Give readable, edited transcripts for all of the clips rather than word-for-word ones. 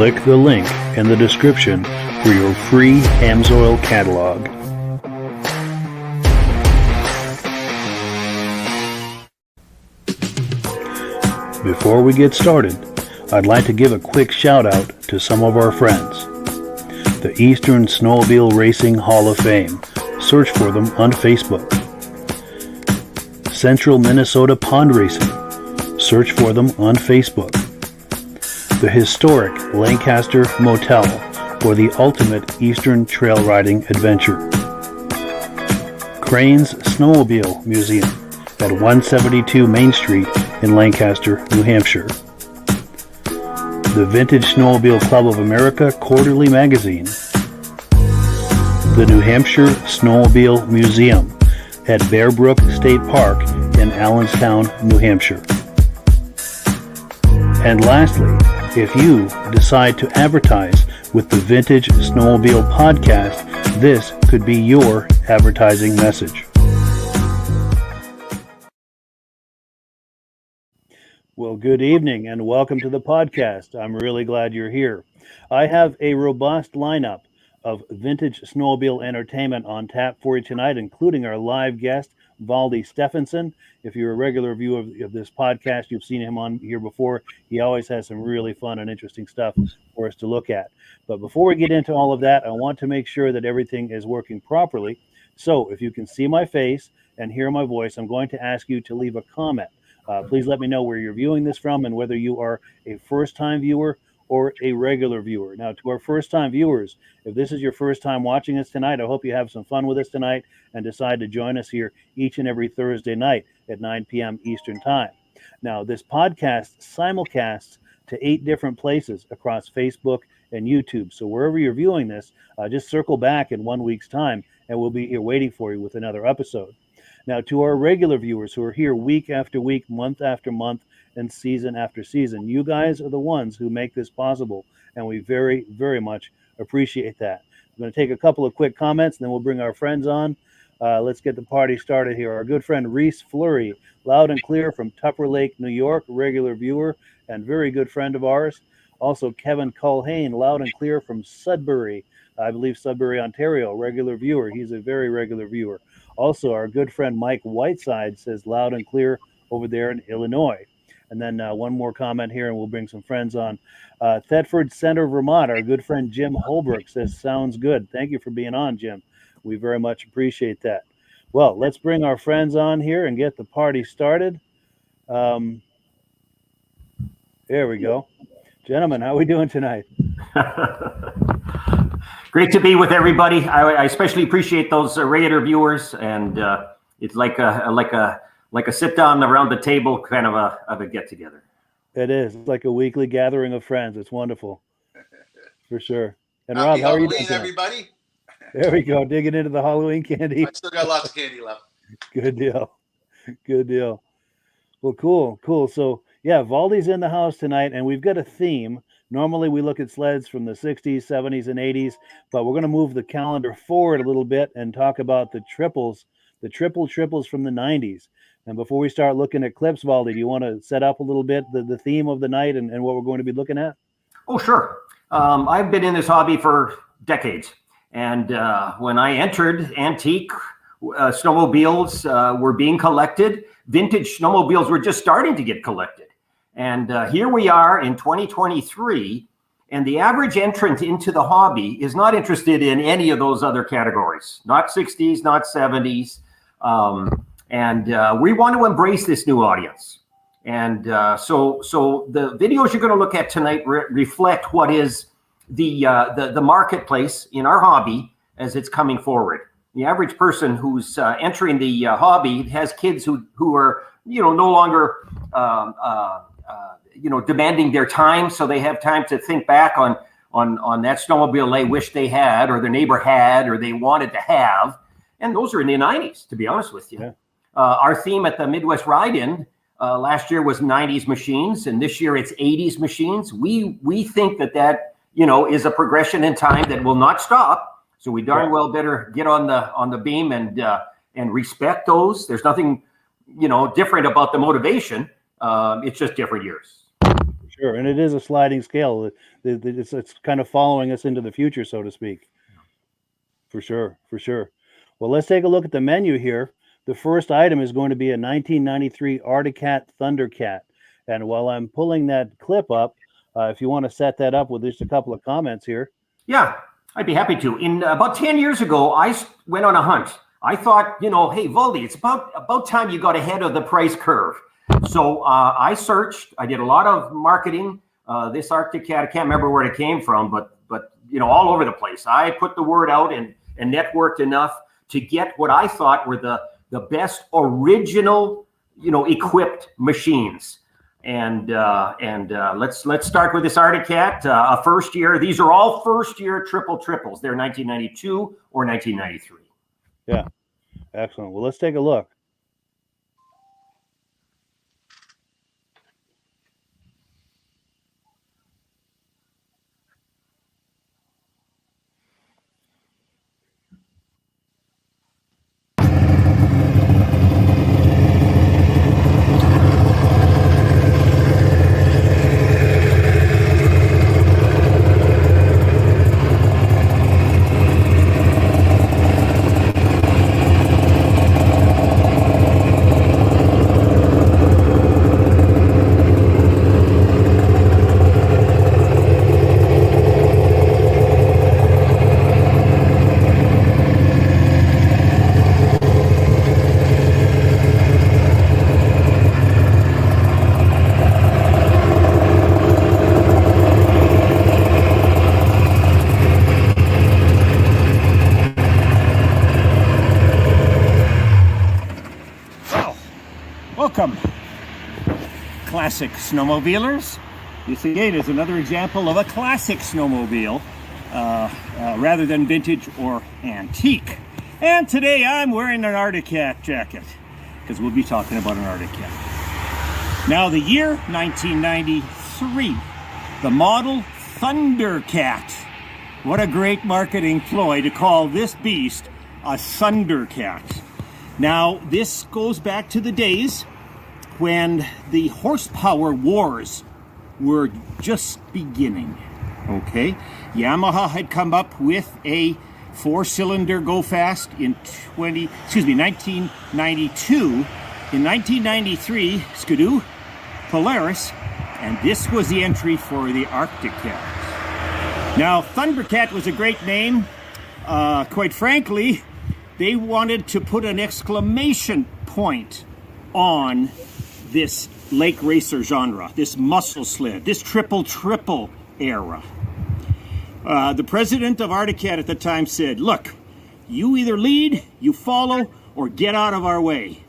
Click the link in the description for your free Amsoil catalog. Before we get started, I'd like to give a quick shout out to some of our friends. The Eastern Snowmobile Racing Hall of Fame. Search for them on Facebook. Central Minnesota Pond Racing. Search for them on Facebook. The historic Lancaster Motel for the ultimate Eastern trail riding adventure. Crane's Snowmobile Museum at 172 Main Street in Lancaster, New Hampshire. The Vintage Snowmobile Club of America Quarterly Magazine. The New Hampshire Snowmobile Museum at Bear Brook State Park in Allenstown, New Hampshire. And lastly, if you decide to advertise with the Vintage Snowmobile Podcast, this could be your advertising message. Well, good evening and welcome to the podcast. I'm really glad you're here. I have a robust lineup of vintage snowmobile entertainment on tap for you tonight, including our live guest, Valdi Stefanson. If you're a regular viewer of this podcast, you've seen him on here before. He always has some really fun and interesting stuff for us to look at. But before we get into all of that, I want to make sure that everything is working properly. So if you can see my face and hear my voice, I'm going to ask you to leave a comment. Please let me know where you're viewing this from and whether you are a first-time viewer or a regular viewer. Now, to our first-time viewers, if this is your first time watching us tonight, I hope you have some fun with us tonight and decide to join us here each and every Thursday night at 9 p.m. Eastern Time. Now, this podcast simulcasts to 8 different places across Facebook and YouTube. So wherever you're viewing this, just circle back in 1 week's time, and we'll be here waiting for you with another episode. Now, to our regular viewers who are here week after week, month after month, and season after season, you guys are the ones who make this possible, and we very, very much appreciate that. I'm going to take a couple of quick comments, and then we'll bring our friends on. Let's get the party started here. Our good friend Reese Fleury, loud and clear from Tupper Lake, New York, regular viewer and very good friend of ours. Also, Kevin Culhane, loud and clear from Sudbury, I believe Sudbury, Ontario, regular viewer. He's a very regular viewer. Also, our good friend Mike Whiteside says loud and clear over there in Illinois. And then one more comment here, and we'll bring some friends on. Thetford Center, Vermont, our good friend Jim Holbrook says, sounds good. Thank you for being on, Jim. We very much appreciate that. Well, let's bring our friends on here and get the party started. There we go. Gentlemen, how are we doing tonight? Great to be with everybody. I especially appreciate those regular viewers, and it's like a sit down around the table kind of a get together. It is. It's like a weekly gathering of friends. It's wonderful, for sure. And Rob, how are you doing, everybody? There we go, digging into the Halloween candy. I still got lots of candy left. Good deal. Good deal. Well, cool. So, yeah, Valdi's in the house tonight, and we've got a theme. Normally, we look at sleds from the 60s, 70s, and 80s, but we're going to move the calendar forward a little bit and talk about the triples, the triples from the 90s. And before we start looking at clips, Valdi, do you want to set up a little bit the theme of the night and what we're going to be looking at? Oh, sure. I've been in this hobby for decades. And when I entered, antique snowmobiles were being collected. Vintage snowmobiles were just starting to get collected. And here we are in 2023, and the average entrant into the hobby is not interested in any of those other categories, not 60s, not 70s. And we want to embrace this new audience. And so the videos you're going to look at tonight reflect what is the marketplace in our hobby as it's coming forward. The average person who's entering the hobby has kids who are no longer demanding their time, so they have time to think back on that snowmobile they wish they had, or their neighbor had, or they wanted to have. And those are in the 90s, to be honest with you. Yeah. Our theme at the Midwest Ride-In last year was 90s machines, and this year it's 80s machines. We think that is a progression in time that will not stop. So we darn well better get on the beam and respect those. There's nothing different about the motivation. It's just different years. Sure, and it is a sliding scale. It's kind of following us into the future, so to speak. For sure, for sure. Well, let's take a look at the menu here. The first item is going to be a 1993 Articat Thundercat. And while I'm pulling that clip up, if you want to set that up with just a couple of comments here. Yeah, I'd be happy to. In about 10 years ago, I went on a hunt. I thought, hey, Valdi, it's about time you got ahead of the price curve. So I searched. I did a lot of marketing. This Articat, I can't remember where it came from, but all over the place. I put the word out and networked enough to get what I thought were the best original, equipped machines. And let's start with this Articat, a first year. These are all first year triples. They're 1992 or 1993. Yeah, excellent. Well, let's take a look. Welcome, classic snowmobilers. This again is another example of a classic snowmobile rather than vintage or antique. And today I'm wearing an Articat jacket because we'll be talking about an Articat. Now the year 1993, the model Thundercat. What a great marketing ploy to call this beast a Thundercat. Now this goes back to the days when the horsepower wars were just beginning. Okay, Yamaha had come up with a 4-cylinder go fast in 1992. In 1993, Skidoo, Polaris, and this was the entry for the Articat. Now, Thundercat was a great name. Quite frankly, they wanted to put an exclamation point on this lake racer genre, this muscle sled, this triple era. The president of Articat at the time said, look, you either lead, you follow, or get out of our way.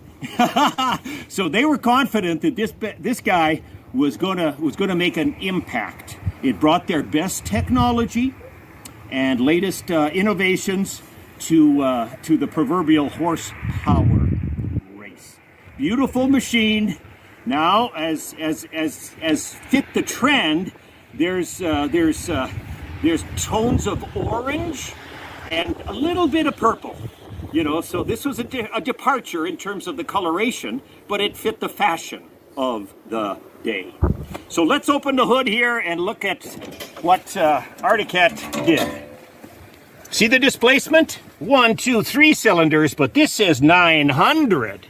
So they were confident that this guy was gonna make an impact. It brought their best technology and latest innovations to the proverbial horsepower race. Beautiful machine. Now, as fit the trend, there's tones of orange and a little bit of purple. So this was a departure in terms of the coloration, but it fit the fashion of the day. So let's open the hood here and look at what Articat did. See the displacement? 1, 2, 3 cylinders, but this is 900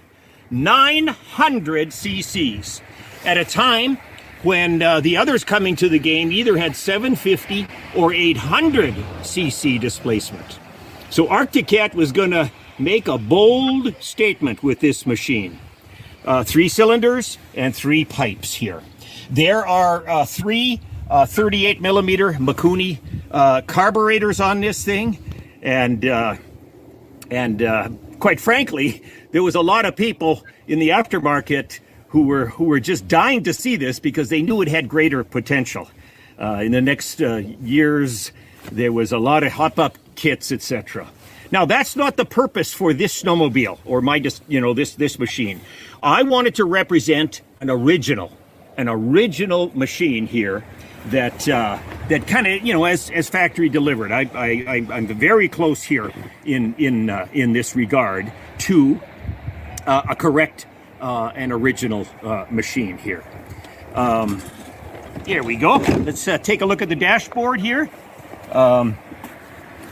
cc's at a time when the others coming to the game either had 750 or 800 cc displacement. So Articat was going to make a bold statement with this machine. 3 cylinders and 3 pipes here. There are 3 38 millimeter Mikuni carburetors on this thing, and quite frankly, there was a lot of people in the aftermarket who were just dying to see this because they knew it had greater potential. In the next years, there was a lot of hop-up kits, etc. Now, that's not the purpose for this snowmobile or this machine. I wanted to represent an original machine here that kind of as factory delivered. I'm very close here in this regard to a correct and original machine here. Here we go. Let's take a look at the dashboard here.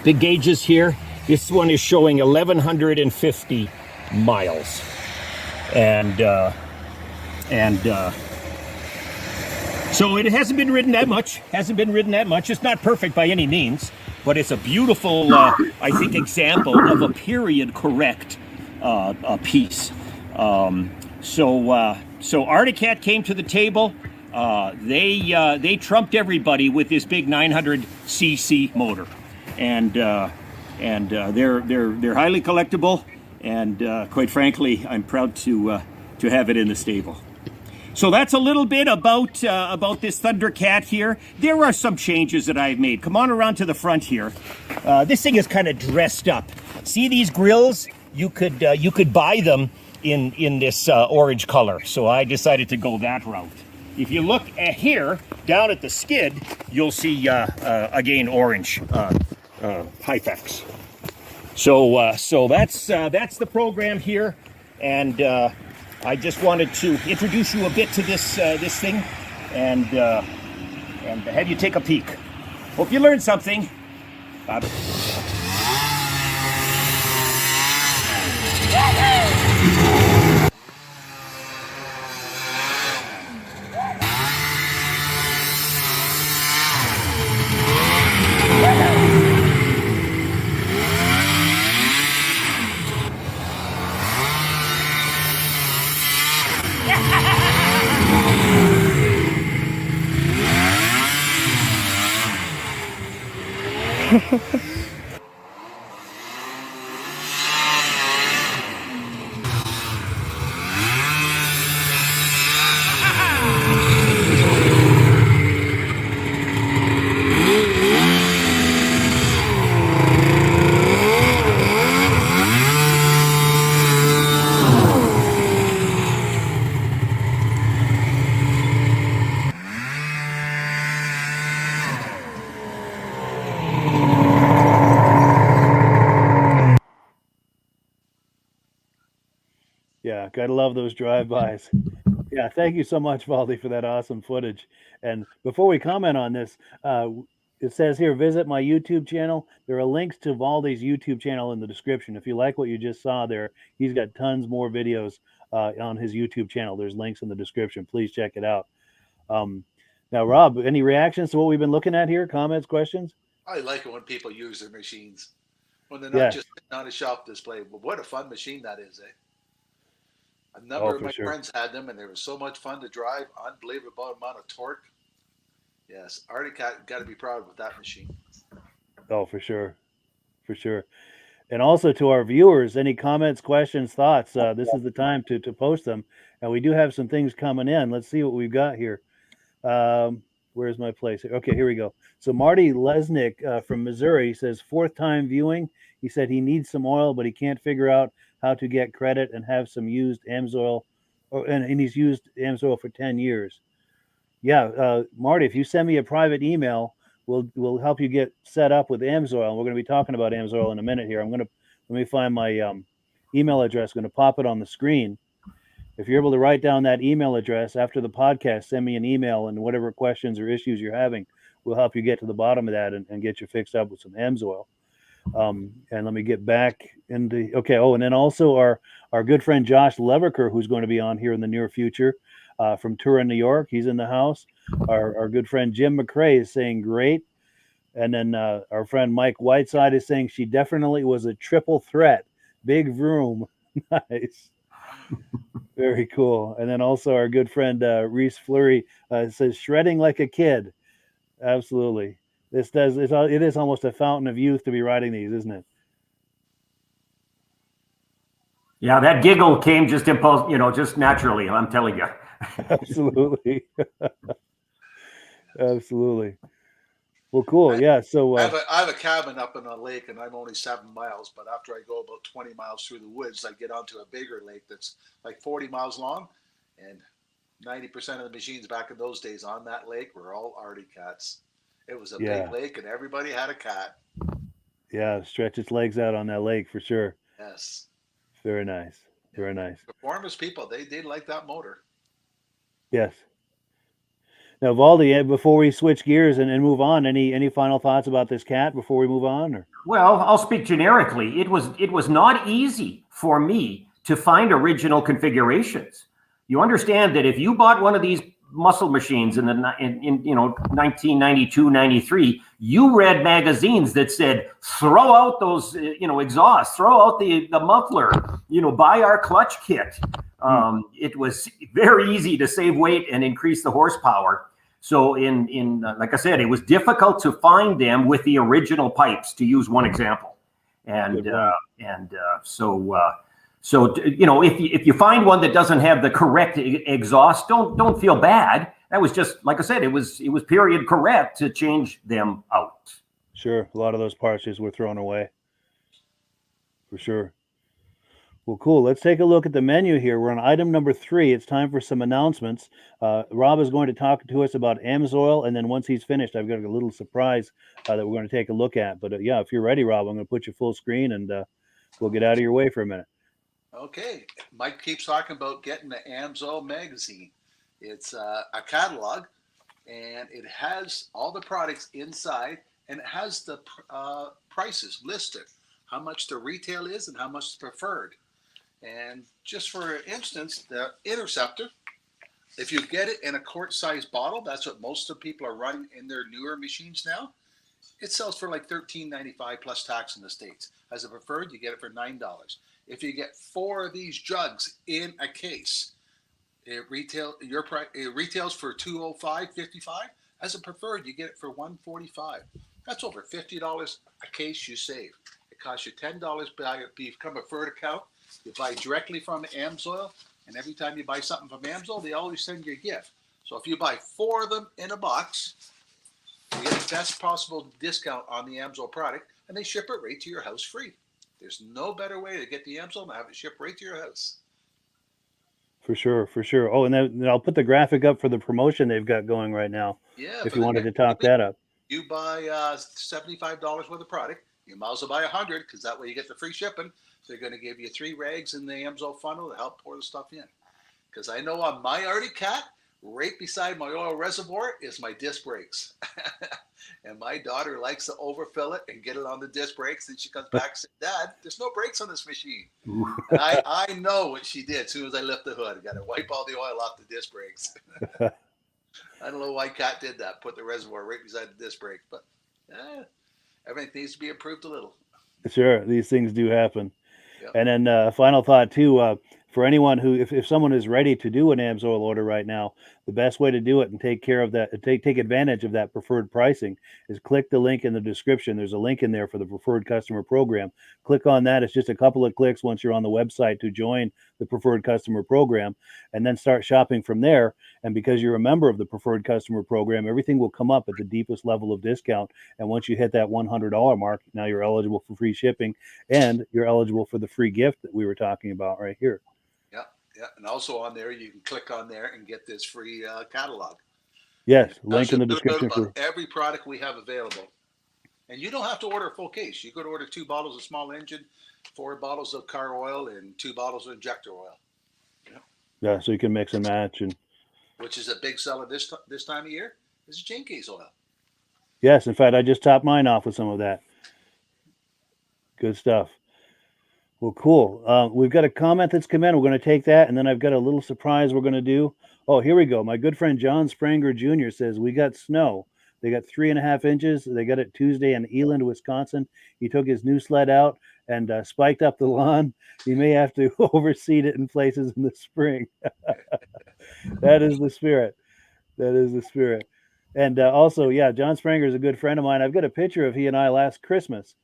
Big gauges here. This one is showing 1,150 miles. And so it hasn't been ridden that much. It's not perfect by any means, but it's a beautiful, I think, example of a period correct piece. So Arctic Cat came to the table. They trumped everybody with this big 900cc motor, and they're highly collectible, and quite frankly, I'm proud to have it in the stable. So that's a little bit about this Thundercat here. There are some changes that I've made. Come on around to the front here. This thing is kind of dressed up. See these grills? You could buy them in this orange color. So I decided to go that route. If you look at here, down at the skid, you'll see again orange Hypex. So that's the program here, and I just wanted to introduce you a bit to this thing, and have you take a peek. Hope you learned something. Yeah, gotta love those drive-bys. Yeah, thank you so much, Valdi, for that awesome footage. And before we comment on this, it says here, visit my YouTube channel. There are links to Valdi's YouTube channel in the description. If you like what you just saw there, he's got tons more videos on his YouTube channel. There's links in the description. Please check it out. Now, Rob, any reactions to what we've been looking at here? Comments, questions? I like it when people use their machines, when they're not just sitting on a shelf display. But what a fun machine that is, eh? A number of my friends had them, and they were so much fun to drive. Unbelievable amount of torque. Yes, Arctic Cat got to be proud with that machine. Oh, for sure. And also to our viewers, any comments, questions, thoughts, this is the time to post them. And we do have some things coming in. Let's see what we've got here. Where's my place? Okay, here we go. So Marty Lesnick from Missouri says, 4th time viewing. He said he needs some oil, but he can't figure out how to get credit and have some used AMSOIL, and he's used AMSOIL for 10 years. Yeah, Marty, if you send me a private email, we'll help you get set up with AMSOIL. And we're going to be talking about AMSOIL in a minute here. Let me find my email address. I'm going to pop it on the screen. If you're able to write down that email address after the podcast, send me an email, and whatever questions or issues you're having, we'll help you get to the bottom of that and get you fixed up with some AMSOIL. And let me get back into and then also our good friend Josh Leverker, who's going to be on here in the near future, from Turin, New York. He's in the house. Our good friend Jim McCrae is saying great, and then our friend Mike Whiteside is saying she definitely was a triple threat. Big vroom. Nice. Very cool. And then also our good friend Reese Fleury says shredding like a kid. Absolutely. It is almost a fountain of youth to be riding these, isn't it? Yeah, that giggle came just just naturally, I'm telling you. Absolutely. Absolutely. Well, cool. Yeah. So I have a cabin up in a lake, and I'm only 7 miles. But after I go about 20 miles through the woods, I get onto a bigger lake that's like 40 miles long, and 90% of the machines back in those days on that lake were all Arctic Cats. It was a big lake, and everybody had a cat. Yeah, stretch its legs out on that lake for sure. Yes. Very nice. Very nice. Performance people, they like that motor. Yes. Now, Valdi, before we switch gears and move on, any final thoughts about this cat before we move on? Or? Well, I'll speak generically. It was not easy for me to find original configurations. You understand that if you bought one of these muscle machines in 1992, 93, you read magazines that said, throw out those exhausts, throw out the muffler, buy our clutch kit. It was very easy to save weight and increase the horsepower. So like I said, it was difficult to find them with the original pipes, to use one example. So if you find one that doesn't have the correct exhaust, don't feel bad. That was just, like I said, it was period correct to change them out. Sure, a lot of those parts just were thrown away. For sure. Well, cool. Let's take a look at the menu here. We're on item number 3. It's time for some announcements. Rob is going to talk to us about AMSOIL, and then once he's finished, I've got a little surprise that we're going to take a look at. But yeah, if you're ready, Rob, I'm going to put you full screen, and we'll get out of your way for a minute. Okay. Mike keeps talking about getting the AMSOIL magazine. It's a catalog, and it has all the products inside, and it has the prices listed, how much the retail is and how much the preferred. And just for instance, the Interceptor, if you get it in a quart-sized bottle, that's what most of the people are running in their newer machines now. It sells for like $13.95 plus tax in the States. As a preferred, you get it for $9. If you get 4 of these jugs in a case, it retails for $205.55. As a preferred, you get it for $145. That's over $50 a case you save. It costs you $10 to become a preferred account. You buy directly from AMSOIL, and every time you buy something from AMSOIL, they always send you a gift. So if you buy 4 of them in a box, you get the best possible discount on the AMSOIL product, and they ship it right to your house free. There's no better way to get the AMSOIL than have it shipped right to your house. For sure, for sure. Oh, and then I'll put the graphic up for the promotion they've got going right now. Yeah. If you wanted to talk that up. You buy $75 worth of product. You might as well buy 100 because that way you get the free shipping. They're going to give you 3 rags in the AMSOIL funnel to help pour the stuff in. Because I know on my Arctic Cat, right beside my oil reservoir is my disc brakes. And my daughter likes to overfill it and get it on the disc brakes. And she comes back and says, Dad, there's no brakes on this machine. And I know what she did as soon as I lift the hood. I got to wipe all the oil off the disc brakes. I don't know why Cat did that, put the reservoir right beside the disc brake. But everything needs to be improved a little. Sure, these things do happen. Yep. And then final thought too, for anyone who, if someone is ready to do an AMSOIL order right now, the best way to do it and take care of that, take advantage of that preferred pricing is click the link in the description. There's a link in there for the preferred customer program. Click on that. It's just a couple of clicks once you're on the website to join the preferred customer program, and then start shopping from there. And because you're a member of the preferred customer program, everything will come up at the deepest level of discount. And once you hit that $100 mark, now you're eligible for free shipping, and you're eligible for the free gift that we were talking about right here. Yeah, and also on there, you can click on there and get this free catalog. Yes, link in the description for every product we have available. And you don't have to order a full case. You could order 2 bottles of small engine, 4 bottles of car oil, and 2 bottles of injector oil. Yeah, so you can mix and match. And which is a big seller this time of year, is chain case oil. Yes, in fact, I just topped mine off with some of that. Good stuff. Well, cool. We've got a comment that's come in. We're going to take that, and then I've got a little surprise we're going to do. Oh, here we go. My good friend John Spranger Jr. says, we got snow. They got 3.5 inches. They got it Tuesday in Eland, Wisconsin. He took his new sled out and spiked up the lawn. He may have to overseed it in places in the spring. That is the spirit. That is the spirit. And also, yeah, John Spranger is a good friend of mine. I've got a picture of he and I last Christmas.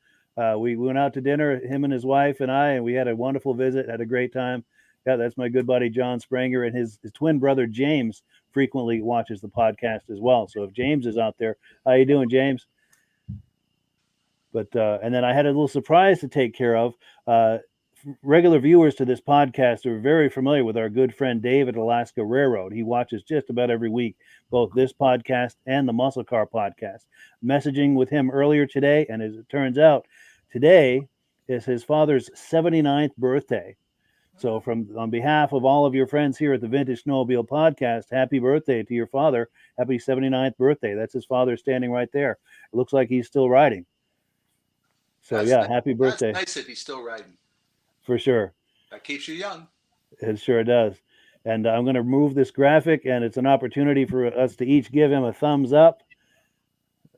We went out to dinner, him and his wife and I, and we had a wonderful visit, had a great time. Yeah, that's my good buddy, John Spranger, and his twin brother, James, frequently watches the podcast as well. So if James is out there, how you doing, James? But and then I had a little surprise to take care of. Regular viewers to this podcast are very familiar with our good friend Dave at Alaska Railroad. He watches just about every week, both this podcast and the Muscle Car podcast. Messaging with him earlier today, and as it turns out, today is his father's 79th birthday. So on behalf of all of your friends here at the Vintage Snowmobile Podcast, happy birthday to your father. Happy 79th birthday. That's his father standing right there. It looks like he's still riding. So happy birthday. That's nice if he's still riding. For sure. That keeps you young. It sure does. And I'm going to remove this graphic, and it's an opportunity for us to each give him a thumbs up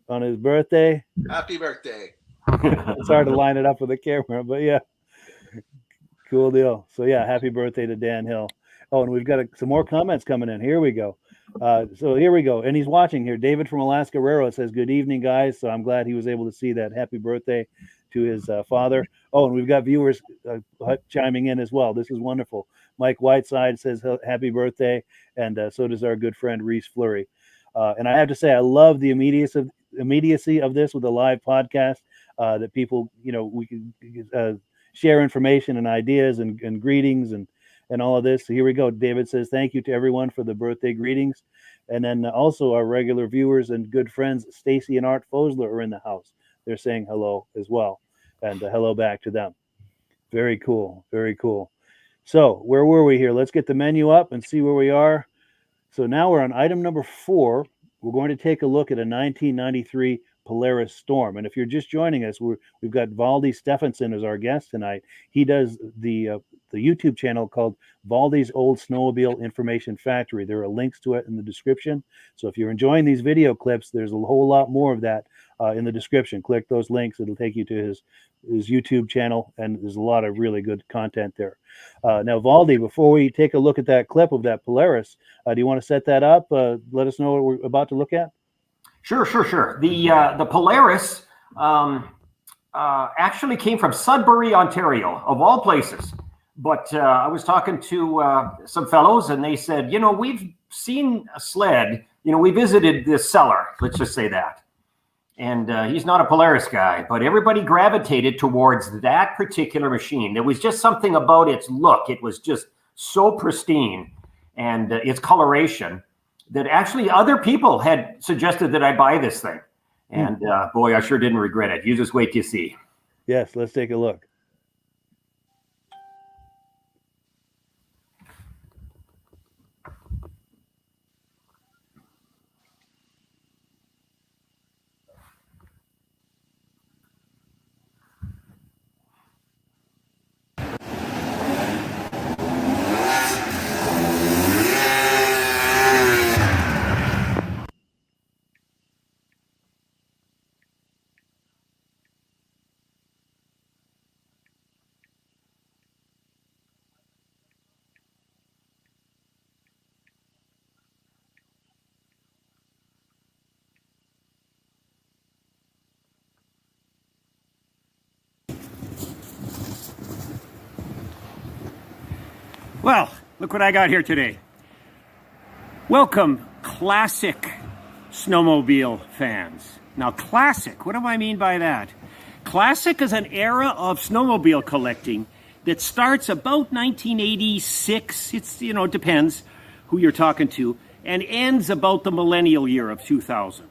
on his birthday. Happy birthday. It's hard to line it up with the camera, but yeah. Cool deal. So happy birthday to Dan Hill. Oh, and we've got some more comments coming in. Here we go. So here we go. And he's watching here. David from Alaska Raro says, good evening, guys. So I'm glad he was able to see that. Happy birthday to his father. Oh, and we've got viewers chiming in as well. This is wonderful. Mike Whiteside says happy birthday. And so does our good friend Reese Fleury. And I have to say, I love the immediacy of this with a live podcast that people, we can share information and ideas and greetings and all of this. So here we go. David says, thank you to everyone for the birthday greetings. And then also our regular viewers and good friends, Stacy and Art Fosler, are in the house. They're saying hello as well. And hello back to them. Very cool. Very cool. So where were we here? Let's get the menu up and see where we are. So now we're on item number 4. We're going to take a look at a 1993 Polaris Storm. And if you're just joining us, we've got Valdi Stefanson as our guest tonight. He does the YouTube channel called Valdi's Old Snowmobile Information Factory. There are links to it in the description. So if you're enjoying these video clips, there's a whole lot more of that in the description. Click those links. It'll take you to his YouTube channel, and there's a lot of really good content there. Now, Valdi, before we take a look at that clip of that Polaris, do you want to set that up? Let us know what we're about to look at. Sure. The Polaris actually came from Sudbury, Ontario, of all places. But I was talking to some fellows, and they said, we've seen a sled. We visited this seller, let's just say that. And he's not a Polaris guy, but everybody gravitated towards that particular machine. There was just something about its look. It was just so pristine, and its coloration, that actually other people had suggested that I buy this thing. And boy, I sure didn't regret it. You just wait to see. Yes, let's take a look. Well, look what I got here today. Welcome, classic snowmobile fans. Now, classic, what do I mean by that? Classic is an era of snowmobile collecting that starts about 1986. It's, it depends who you're talking to, and ends about the millennial year of 2000.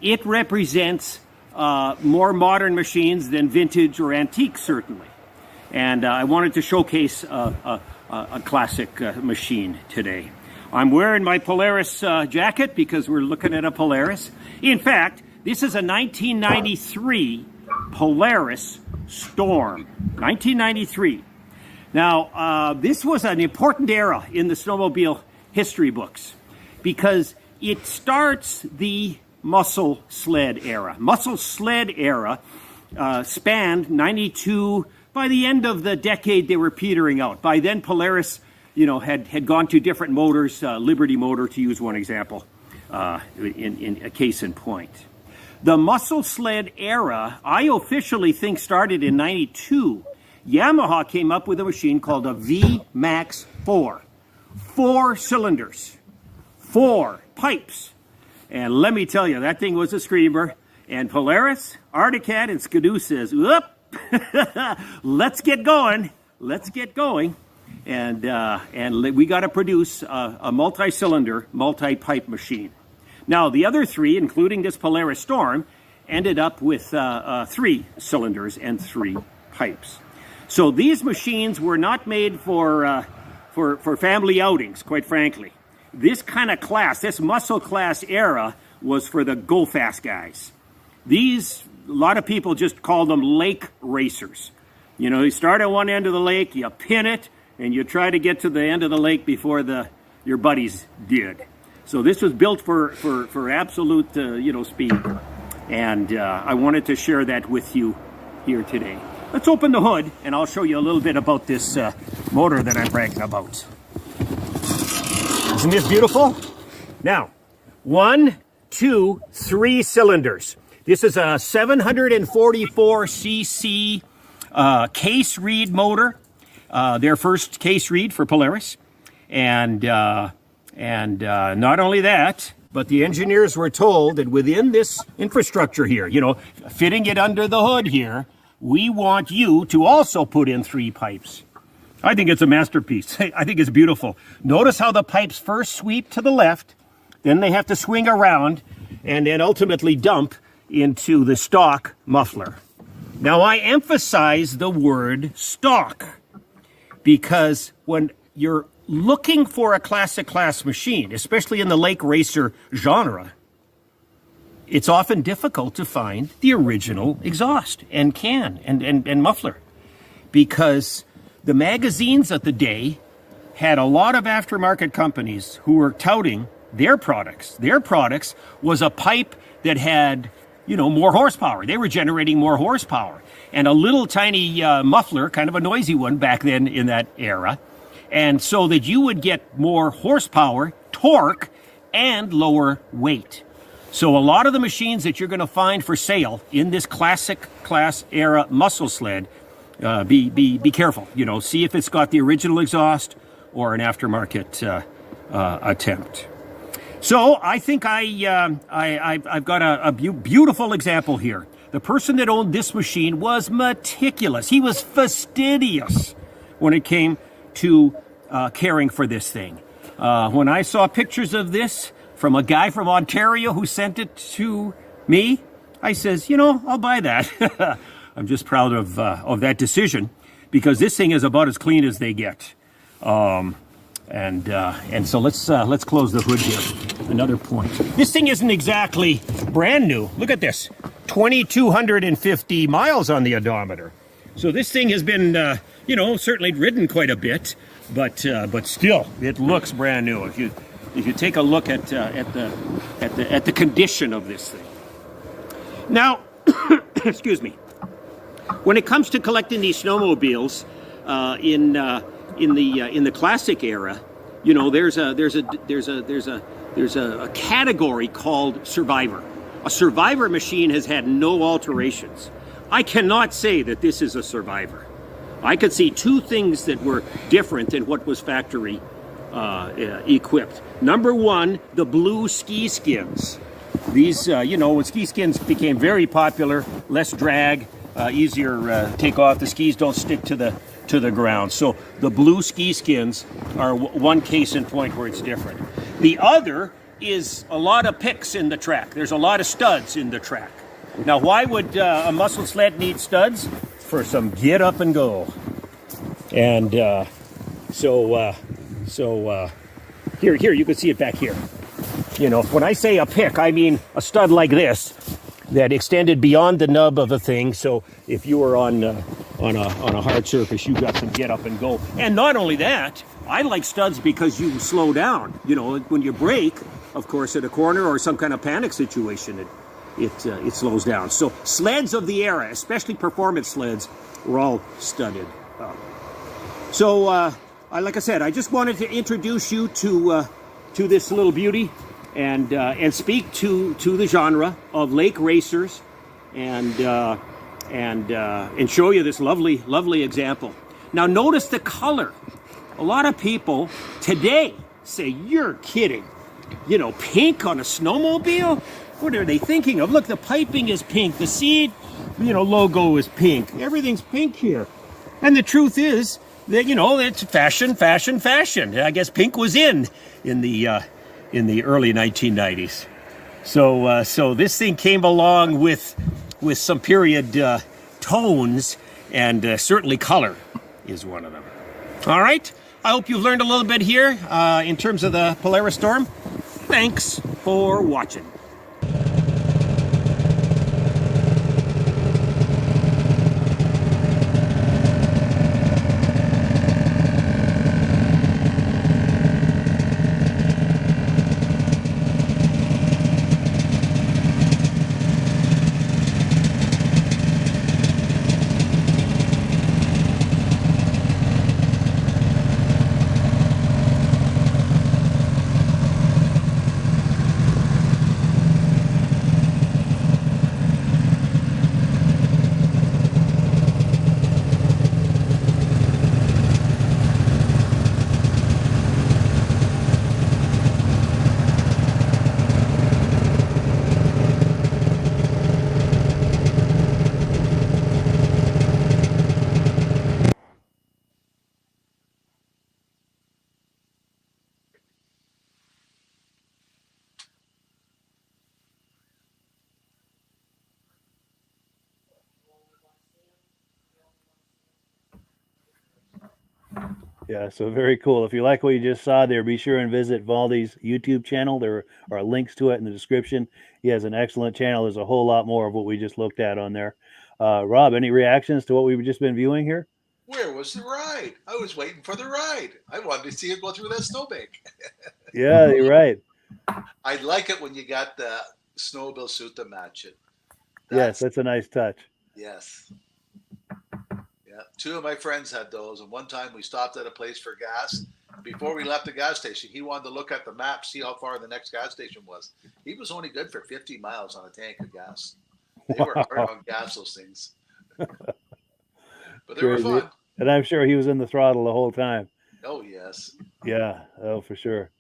It represents more modern machines than vintage or antique, certainly. And I wanted to showcase a classic machine today. I'm wearing my Polaris jacket because we're looking at a Polaris. In fact, this is a 1993 Polaris Storm. 1993. Now, this was an important era in the snowmobile history books because it starts the muscle sled era. Muscle sled era spanned 92. By the end of the decade, they were petering out. By then, Polaris, had gone to different motors, Liberty motor, to use one example, in a case in point. The muscle sled era, I officially think, started in 92. Yamaha came up with a machine called a V-Max 4. 4 cylinders, 4 pipes. And let me tell you, that thing was a screamer. And Polaris, Arcticat, and Skidoo says, whoop, let's get going. And we got to produce a multi-cylinder, multi-pipe machine. Now, the other 3, including this Polaris Storm, ended up with 3 cylinders and 3 pipes. So these machines were not made for family outings, quite frankly. This kind of class, this muscle class era, was for the go-fast guys. These, a lot of people just call them lake racers. You know, you start at one end of the lake, you pin it, and you try to get to the end of the lake before your buddies did. So this was built for absolute, speed. And I wanted to share that with you here today. Let's open the hood, and I'll show you a little bit about this motor that I'm bragging about. Isn't this beautiful? Now, 1, 2, 3 cylinders. This is a 744cc case reed motor, their first case reed for Polaris. And not only that, but the engineers were told that within this infrastructure here, fitting it under the hood here, we want you to also put in 3 pipes. I think it's a masterpiece. I think it's beautiful. Notice how the pipes first sweep to the left, then they have to swing around, and then ultimately dump into the stock muffler. Now, I emphasize the word stock because when you're looking for a classic class machine, especially in the lake racer genre, it's often difficult to find the original exhaust and can and muffler, because the magazines of the day had a lot of aftermarket companies who were touting their products. Their products was a pipe that had, more horsepower. They were generating more horsepower. And a little tiny muffler, kind of a noisy one back then in that era. And so that you would get more horsepower, torque, and lower weight. So a lot of the machines that you're going to find for sale in this classic class era muscle sled, be careful. See if it's got the original exhaust or an aftermarket attempt. So I think I've got a beautiful example here. The person that owned this machine was meticulous. He was fastidious when it came to caring for this thing. When I saw pictures of this from a guy from Ontario who sent it to me, I says, I'll buy that. I'm just proud of that decision, because this thing is about as clean as they get. And so let's close the hood here. Another point. This thing isn't exactly brand new. Look at this, 2,250 miles on the odometer. So this thing has been, certainly ridden quite a bit, but still, it looks brand new. If you take a look at the condition of this thing. Now, excuse me. When it comes to collecting these snowmobiles in the classic era, there's a category called Survivor. A Survivor machine has had no alterations. I cannot say that this is a Survivor. I could see 2 things that were different than what was factory equipped. Number 1, the blue ski skins. These, when ski skins became very popular, less drag, easier take off. The skis don't stick to the ground. So the blue ski skins are one case in point where it's different. The other is a lot of picks in the track. There's a lot of studs in the track. Now, why would a muscle sled need studs? For some get up and go. And so here you can see it back here. When I say a pick, I mean a stud like this that extended beyond the nub of a thing. So if you were on a hard surface, you got some get up and go. And not only that, I like studs because you slow down. When you brake, of course, at a corner or some kind of panic situation, it slows down. So sleds of the era, especially performance sleds, were all studded up. So, like I said, I just wanted to introduce you to this little beauty and speak to the genre of lake racers and show you this lovely example. Now, notice the color. A lot of people today say, "You're kidding. Pink on a snowmobile? What are they thinking of? Look, the piping is pink. The seed, logo is pink. Everything's pink here." And the truth is that, it's fashion. I guess pink was in the early 1990s. So this thing came along with some period tones, and certainly color is one of them. All right, I hope you've learned a little bit here in terms of the Polaris Storm. Thanks for watching. Yeah, so very cool. If you like what you just saw there, be sure and visit Valdi's YouTube channel. There are links to it in the description. He has an excellent channel. There's a whole lot more of what we just looked at on there. Rob, any reactions to what we've just been viewing here? Where was the ride? I was waiting for the ride. I wanted to see it go through that snowbank. Yeah, you're right. I like it when you got the snowmobile suit to match it. Yes, that's a nice touch. Yes. Yeah. Two of my friends had those, and one time we stopped at a place for gas. Before we left the gas station, he wanted to look at the map, see how far the next gas station was. He was only good for 50 miles on a tank of gas. They were hard on gas, those things. But they were fun. And I'm sure he was in the throttle the whole time. Oh, yes. Yeah, oh, for sure.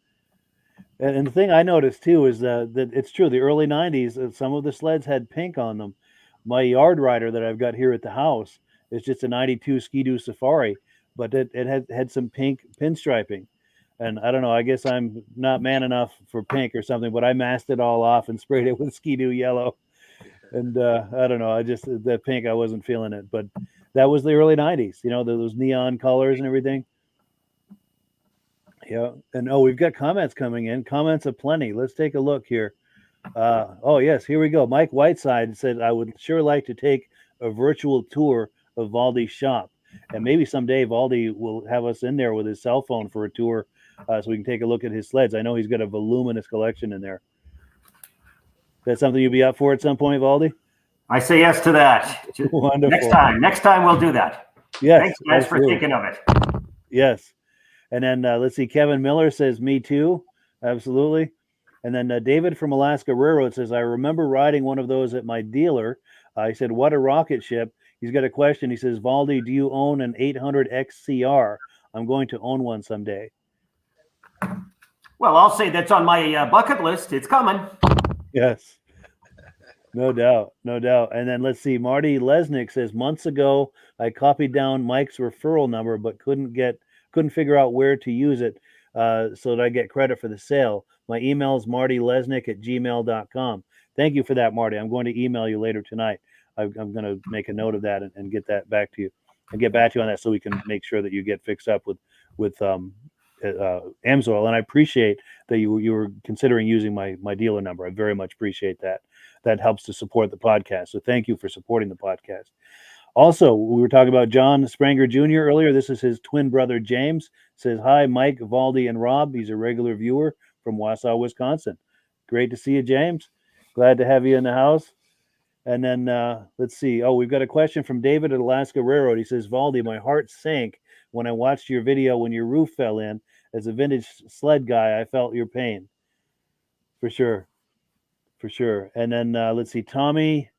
And the thing I noticed, too, is that it's true. The early 90s, some of the sleds had pink on them. My yard rider that I've got here at the house is just a 92 Ski-Doo Safari, but it had some pink pinstriping. And I don't know, I guess I'm not man enough for pink or something, but I masked it all off and sprayed it with Ski-Doo yellow. And I don't know, the pink, I wasn't feeling it. But that was the early 90s, those neon colors and everything. Yeah. And we've got comments coming in. Comments aplenty. Let's take a look here. Yes, here we go. Mike Whiteside said, I would sure like to take a virtual tour of Valdi's shop. And maybe someday Valdi will have us in there with his cell phone for a tour so we can take a look at his sleds. I know he's got a voluminous collection in there. Is that something you'd be up for at some point, Valdi? I say yes to that. Wonderful. Next time we'll do that. Yes. Thanks, guys, for thinking of it. Yes. And then let's see, Kevin Miller says, me too. Absolutely. And then David from Alaska Railroad says, I remember riding one of those at my dealer. He said, what a rocket ship. He's got a question. He says, Valdi, do you own an 800 XCR? I'm going to own one someday. Well, I'll say that's on my bucket list. It's coming. Yes. No doubt. No doubt. And then let's see, Marty Lesnick says, months ago, I copied down Mike's referral number, but couldn't figure out where to use it so that I get credit for the sale. My email is martylesnick@gmail.com. Thank you for that, Marty. I'm going to email you later tonight. I'm going to make a note of that and get that back to you and get back to you on that so we can make sure that you get fixed up with Amsoil. And I appreciate that you were considering using my dealer number. I very much appreciate that. That helps to support the podcast. So thank you for supporting the podcast. Also, we were talking about John Spranger Jr. earlier. This is his twin brother, James. Says, hi, Mike, Valdi, and Rob. He's a regular viewer from Wausau, Wisconsin. Great to see you, James. Glad to have you in the house. And then let's see. We've got a question from David at Alaska Railroad. He says, Valdi, my heart sank when I watched your video when your roof fell in. As a vintage sled guy, I felt your pain. For sure. For sure. And then let's see. Tommy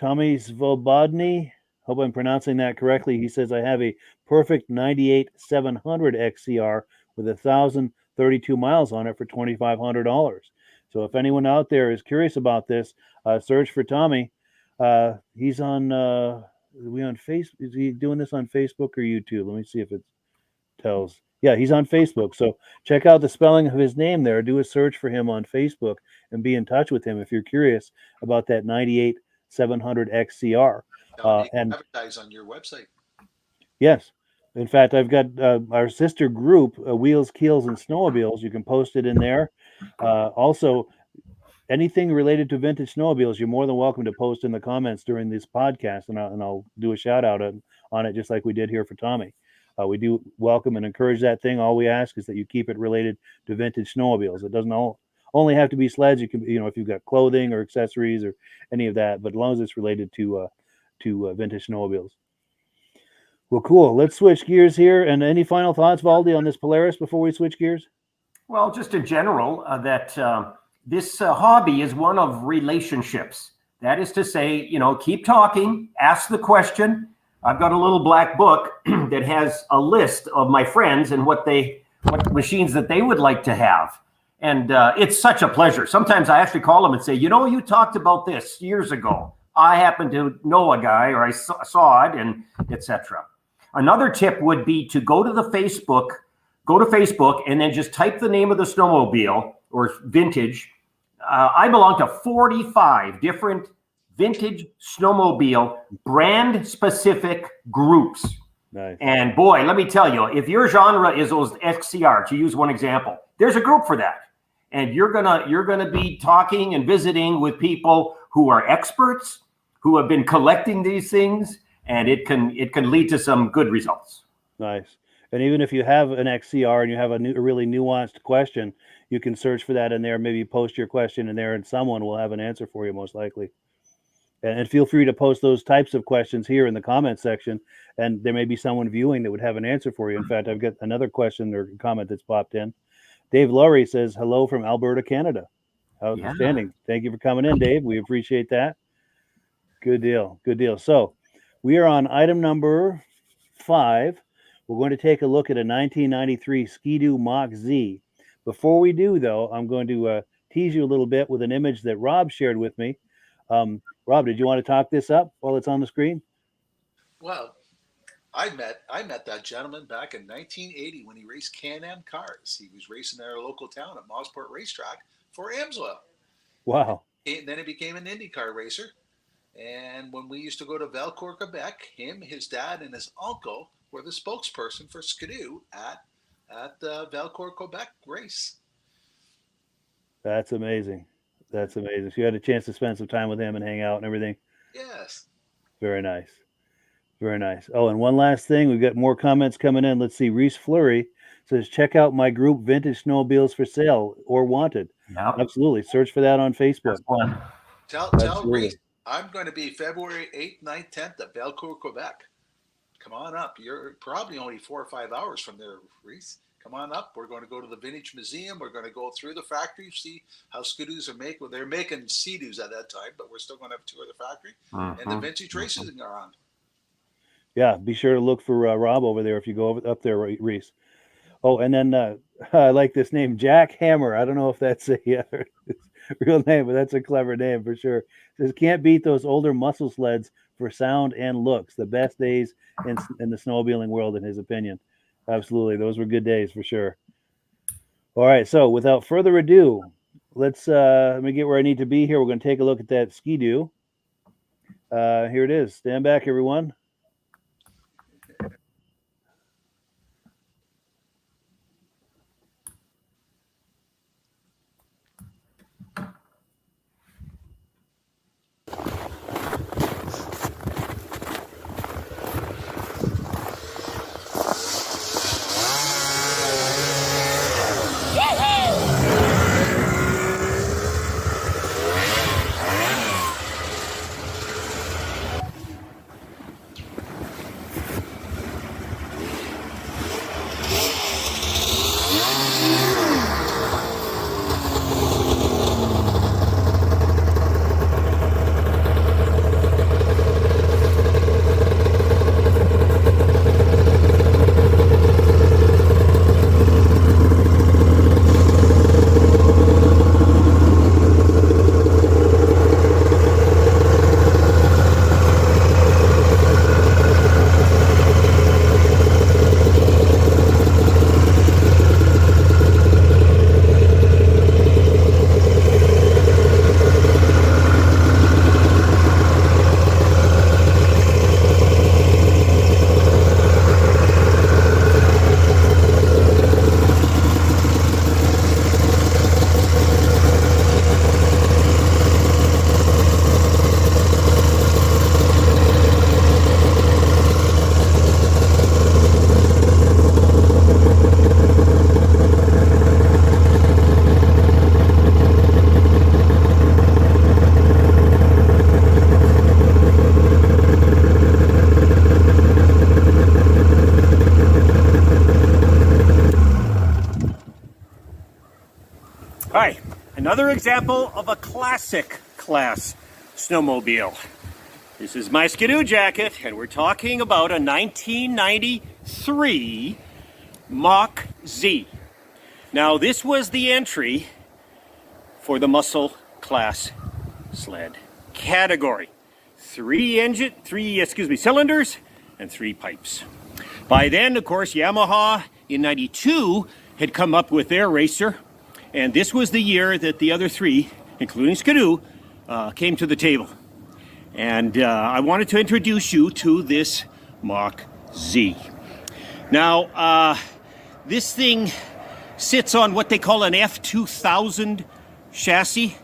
Svobodny. Hope I'm pronouncing that correctly. He says, I have a perfect 98 700 XCR with 1,032 miles on it for $2,500. So if anyone out there is curious about this, search for Tommy. He's on, we on Facebook? Is he doing this on Facebook or YouTube? Let me see if it tells. Yeah, he's on Facebook. So check out the spelling of his name there. Do a search for him on Facebook and be in touch with him if you're curious about that 98 700 XCR. And advertise on your website. yes, in fact, I've got our sister group, Wheels, Keels, and Snowmobiles. You can post it in there. Also, anything related to vintage snowmobiles, you're more than welcome to post in the comments during this podcast, and I'll do a shout out on it, just like we did here for Tommy. We do welcome and encourage that thing. All we ask is that you keep it related to vintage snowmobiles. It doesn't only have to be sleds. You can, if you've got clothing or accessories or any of that, but as long as it's related to vintage snowmobiles. Well, cool. Let's switch gears here. And any final thoughts, Valdi, on this Polaris before we switch gears? Well, just in general, that this hobby is one of relationships. That is to say, keep talking, ask the question. I've got a little black book that has a list of my friends and what machines that they would like to have. And it's such a pleasure. Sometimes I actually call them and say, you talked about this years ago. I happen to know a guy, or I saw it, and etc. Another tip would be to go to Facebook and then just type the name of the snowmobile or vintage. I belong to 45 different vintage snowmobile brand specific groups. Nice. And boy, let me tell you, if your genre is those XCR, to use one example, there's a group for that. And you're gonna be talking and visiting with people who are experts, who have been collecting these things, and it can lead to some good results. Nice. And even if you have an XCR and you have a really nuanced question, you can search for that in there. Maybe post your question in there, and someone will have an answer for you, most likely. And feel free to post those types of questions here in the comment section, and there may be someone viewing that would have an answer for you. In fact, I've got another question or comment that's popped in. Dave Laurie says, hello from Alberta, Canada. Outstanding. Yeah. Thank you for coming in, Dave. We appreciate that. Good deal. Good deal. So we are on item number 5. We're going to take a look at a 1993 Ski-Doo Mach Z. Before we do, though, I'm going to tease you a little bit with an image that Rob shared with me. Rob, did you want to talk this up while it's on the screen? Well, I met that gentleman back in 1980 when he raced Can-Am cars. He was racing in our local town at Mosport Racetrack for Amsoil. Wow. And then he became an IndyCar racer. And when we used to go to Valcourt, Quebec, him, his dad, and his uncle were the spokesperson for Ski-Doo at the Valcourt, Quebec race. That's amazing. That's amazing. So you had a chance to spend some time with him and hang out and everything? Yes. Very nice. Very nice. Oh, and one last thing. We've got more comments coming in. Let's see. Reese Fleury says, check out my group, Vintage Snowmobiles for Sale or Wanted. Yep. Absolutely. Search for that on Facebook. Tell Reese, I'm going to be February 8th, 9th, 10th at Valcourt, Quebec. Come on up. You're probably only 4 or 5 hours from there, Reese. Come on up. We're going to go to the Vintage Museum. We're going to go through the factory, see how Ski-Doos are made. Well, they're making Sea-Doos at that time, but we're still going to have a tour of the factory. And the vintage races are on. Yeah, be sure to look for Rob over there if you go up there, Reese. Oh, and then I like this name, Jack Hammer. I don't know if that's a real name, but that's a clever name for sure. It says, can't beat those older muscle sleds for sound and looks. The best days in the snowmobiling world, in his opinion. Absolutely. Those were good days for sure. All right. So without further ado, let me get where I need to be here. We're going to take a look at that Ski-Doo. Here it is. Stand back, everyone. Another example of a classic class snowmobile. This is my Skidoo jacket, and we're talking about a 1993 Mach Z. Now, this was the entry for the muscle class sled category. Three cylinders and 3 pipes. By then, of course, Yamaha in 92 had come up with their racer, and this was the year that the other 3, including Skidoo, came to the table. And I wanted to introduce you to this Mach Z. Now, this thing sits on what they call an F2000 chassis,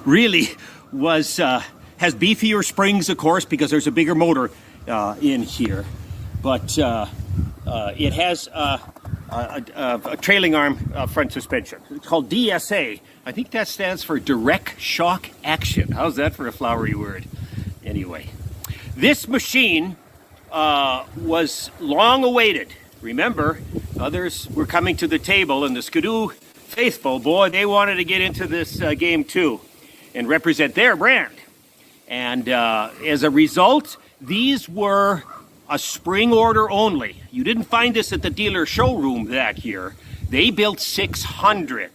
really was has beefier springs, of course, because there's a bigger motor in here. But it has a trailing arm front suspension. It's called DSA. I think that stands for direct shock action. How's that for a flowery word? Anyway, this machine was long awaited. Remember, others were coming to the table, and the Skidoo faithful, boy, they wanted to get into this game too and represent their brand. And as a result, these were a spring order only. You didn't find this at the dealer showroom that year. They built 600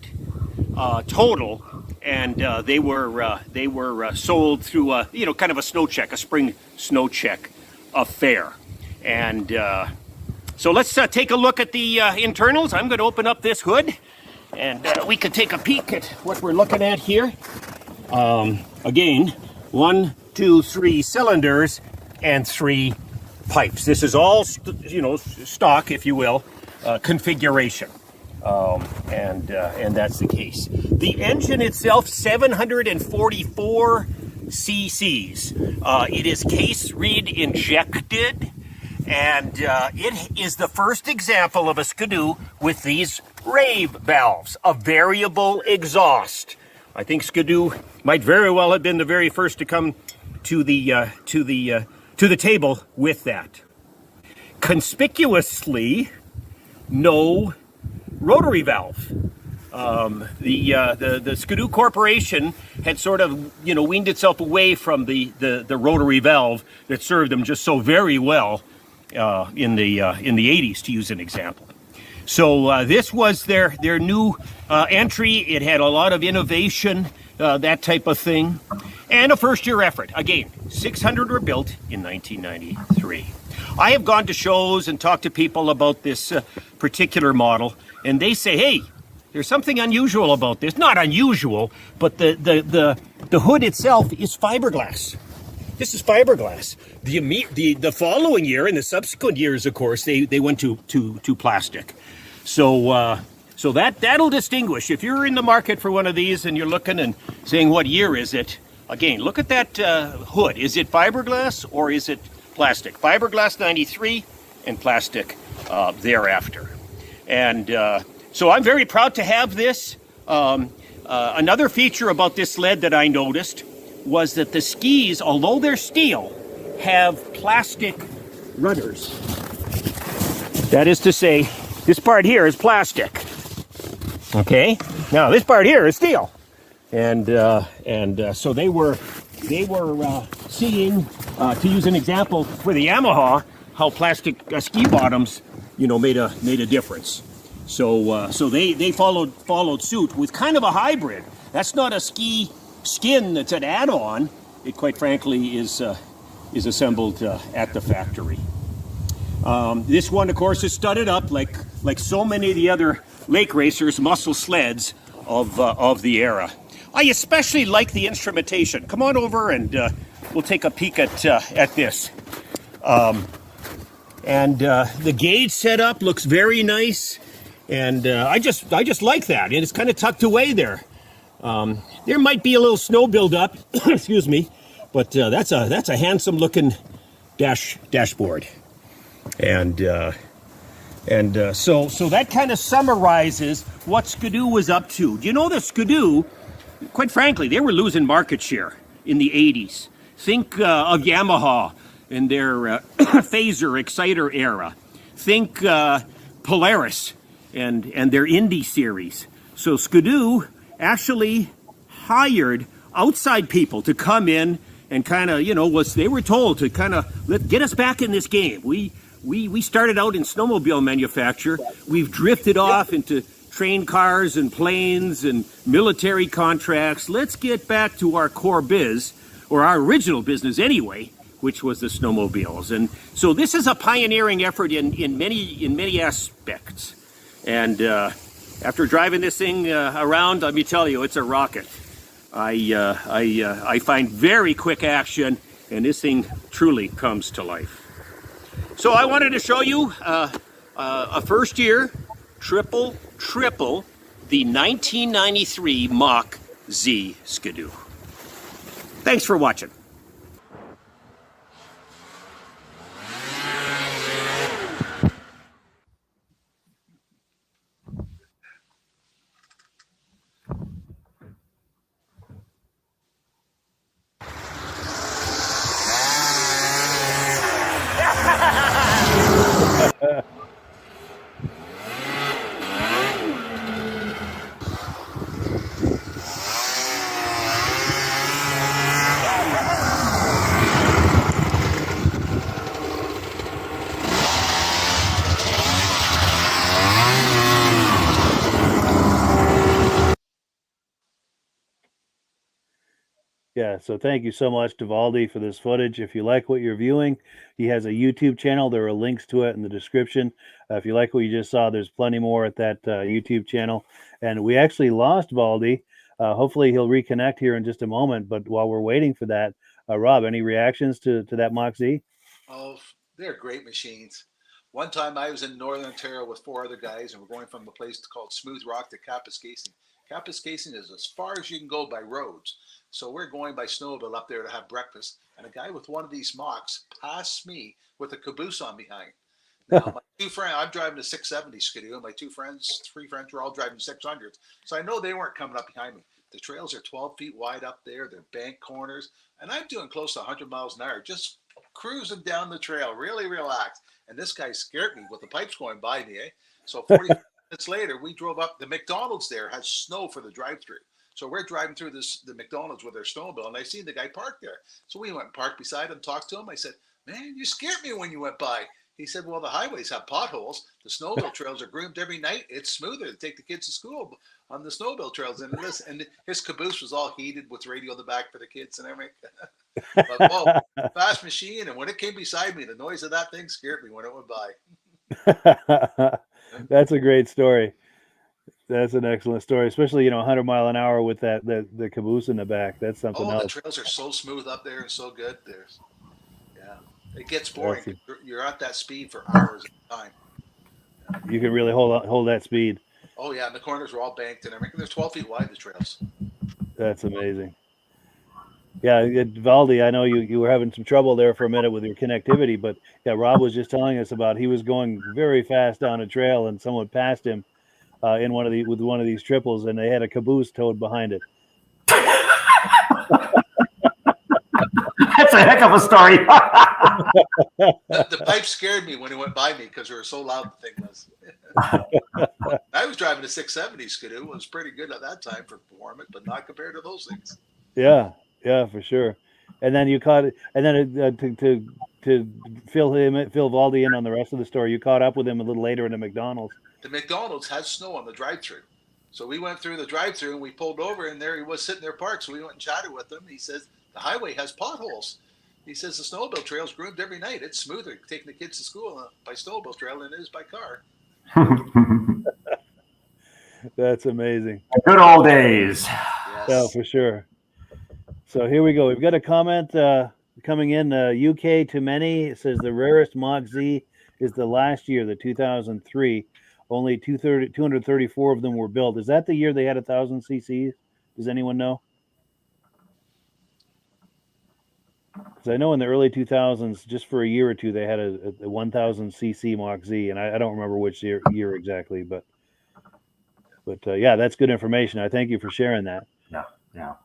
total, and they were sold through a kind of a snow check, a spring snow check affair. And so let's take a look at the internals. I'm going to open up this hood, and we can take a peek at what we're looking at here. Again, 1, 2, 3 cylinders and 3 pipes. This is all, stock, if you will, configuration, and that's the case. The engine itself, 744 cc's. It is case reed injected, and it is the first example of a Skidoo with these rave valves, a variable exhaust. I think Skidoo might very well have been the very first to come to the table with that. Conspicuously, no rotary valve. The Skidoo Corporation had sort of, weaned itself away from the rotary valve that served them just so very well in the 80s, to use an example. So this was their new entry. It had a lot of innovation, that type of thing, and a first-year effort. Again, 600 were built in 1993. I have gone to shows and talked to people about this particular model, and they say, hey, there's something unusual about this. Not unusual, but the hood itself is fiberglass. This is fiberglass. The following year and the subsequent years, of course, they went to plastic. So that'll distinguish. If you're in the market for one of these and you're looking and saying, what year is it? Again, look at that hood. Is it fiberglass or is it plastic? Fiberglass 93 and plastic thereafter. And so I'm very proud to have this. Another feature about this sled that I noticed was that the skis, although they're steel, have plastic rudders. That is to say, this part here is plastic. Okay, now this part here is steel, and so they were seeing, to use an example for the Yamaha, how plastic ski bottoms, made a difference. So they followed suit with kind of a hybrid. That's not a ski skin that's an add-on. It quite frankly is assembled at the factory. This one, of course, is studded up like so many of the other lake racers, muscle sleds of the era. I especially like the instrumentation. Come on over and we'll take a peek at this. The gauge setup looks very nice, and I just like that. And it's kind of tucked away there. There might be a little snow buildup, excuse me, but that's a handsome looking dashboard. And so that kind of summarizes what Skidoo was up to. Do you know that Skidoo, quite frankly, they were losing market share in the 80s. Think of Yamaha in their Phaser Exciter era. Think Polaris and their Indy series. So Skidoo actually hired outside people to come in and kind of, they were told to kind of get us back in this game. We started out in snowmobile manufacture. We've drifted off into train cars and planes and military contracts. Let's get back to our core biz, or our original business anyway, which was the snowmobiles. And so this is a pioneering effort in many aspects. And after driving this thing around, let me tell you, it's a rocket. I find very quick action, and this thing truly comes to life. So I wanted to show you a first year triple the 1993 Mach Z Skidoo. Thanks for watching. Yeah, so thank you so much to Valdi for this footage. If you like what you're viewing, he has a YouTube channel. There are links to it in the description. If you like what you just saw, there's plenty more at that YouTube channel. And we actually lost Valdi. Hopefully he'll reconnect here in just a moment. But while we're waiting for that, Rob, any reactions to that Mach Z? Oh, they're great machines. One time I was in Northern Ontario with 4 other guys, and we're going from a place called Smooth Rock to Kapuskasing. Kapuskasing is as far as you can go by roads. So we're going by snowmobile up there to have breakfast, and a guy with one of these Machs passed me with a caboose on behind. Now, my 2 friends, I'm driving a 670 Skidoo, and my 3 friends were all driving 600s. So I know they weren't coming up behind me. The trails are 12 feet wide up there. They're bank corners, and I'm doing close to 100 miles an hour, just cruising down the trail, really relaxed. And this guy scared me with the pipes going by me, eh? So 40 minutes later, we drove up. The McDonald's there has snow for the drive-through. So we're driving through the McDonald's with our snowmobile, and I seen the guy parked there. So we went and parked beside him, talked to him. I said, "Man, you scared me when you went by." He said, "Well, the highways have potholes. The snowmobile trails are groomed every night. It's smoother to take the kids to school on the snowmobile trails." And his caboose was all heated with radio in the back for the kids and everything. But, whoa, fast machine. And when it came beside me, the noise of that thing scared me when it went by. That's a great story. That's an excellent story, especially 100 mile an hour with the caboose in the back. That's something else. The trails are so smooth up there and so good. It gets boring. You're at that speed for hours at a time. You can really hold that speed. Oh yeah, and the corners were all banked and everything. They're 12 feet wide, the trails. That's amazing. Yeah, Valdi, I know you were having some trouble there for a minute with your connectivity, but yeah, Rob was just telling us about he was going very fast down a trail and someone passed him with one of these triples, and they had a caboose towed behind it. That's a heck of a story. The pipe scared me when it went by me because they were so loud the thing was. I was driving a 670 Skidoo. It was pretty good at that time for performance, but not compared to those things. Yeah, for sure. And then you caught it, and then to fill Valdi in on the rest of the story, you caught up with him a little later in the McDonald's. The McDonald's has snow on the drive-through. So we went through the drive-through and we pulled over, and there he was sitting there parked. So we went and chatted with him. He says, "The highway has potholes." He says, "The snowmobile trail's groomed every night. It's smoother taking the kids to school by snowmobile trail than it is by car." That's amazing. Good old days. Yes. Yeah, for sure. So here we go. We've got a comment coming in. UK to many. It says the rarest Mach Z is the last year, the 2003. Only 234 of them were built. Is that the year they had 1,000 cc's? Does anyone know? Because I know in the early 2000s, just for a year or two, they had a 1,000 cc Mach Z, and I don't remember which year exactly, but yeah, that's good information. I thank you for sharing that. Yeah.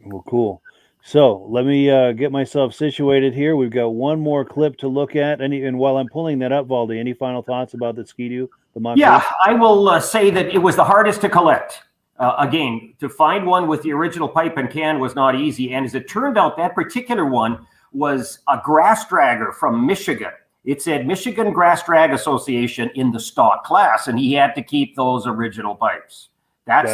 Well, cool. So let me get myself situated here. We've got one more clip to look at. And while I'm pulling that up, Valdi, any final thoughts about the Ski-Doo, the Mach Yeah, Z? I will say that it was the hardest to collect. Again, to find one with the original pipe and can was not easy. And as it turned out, that particular one was a grass dragger from Michigan. It said Michigan Grass Drag Association in the stock class, and he had to keep those original pipes. That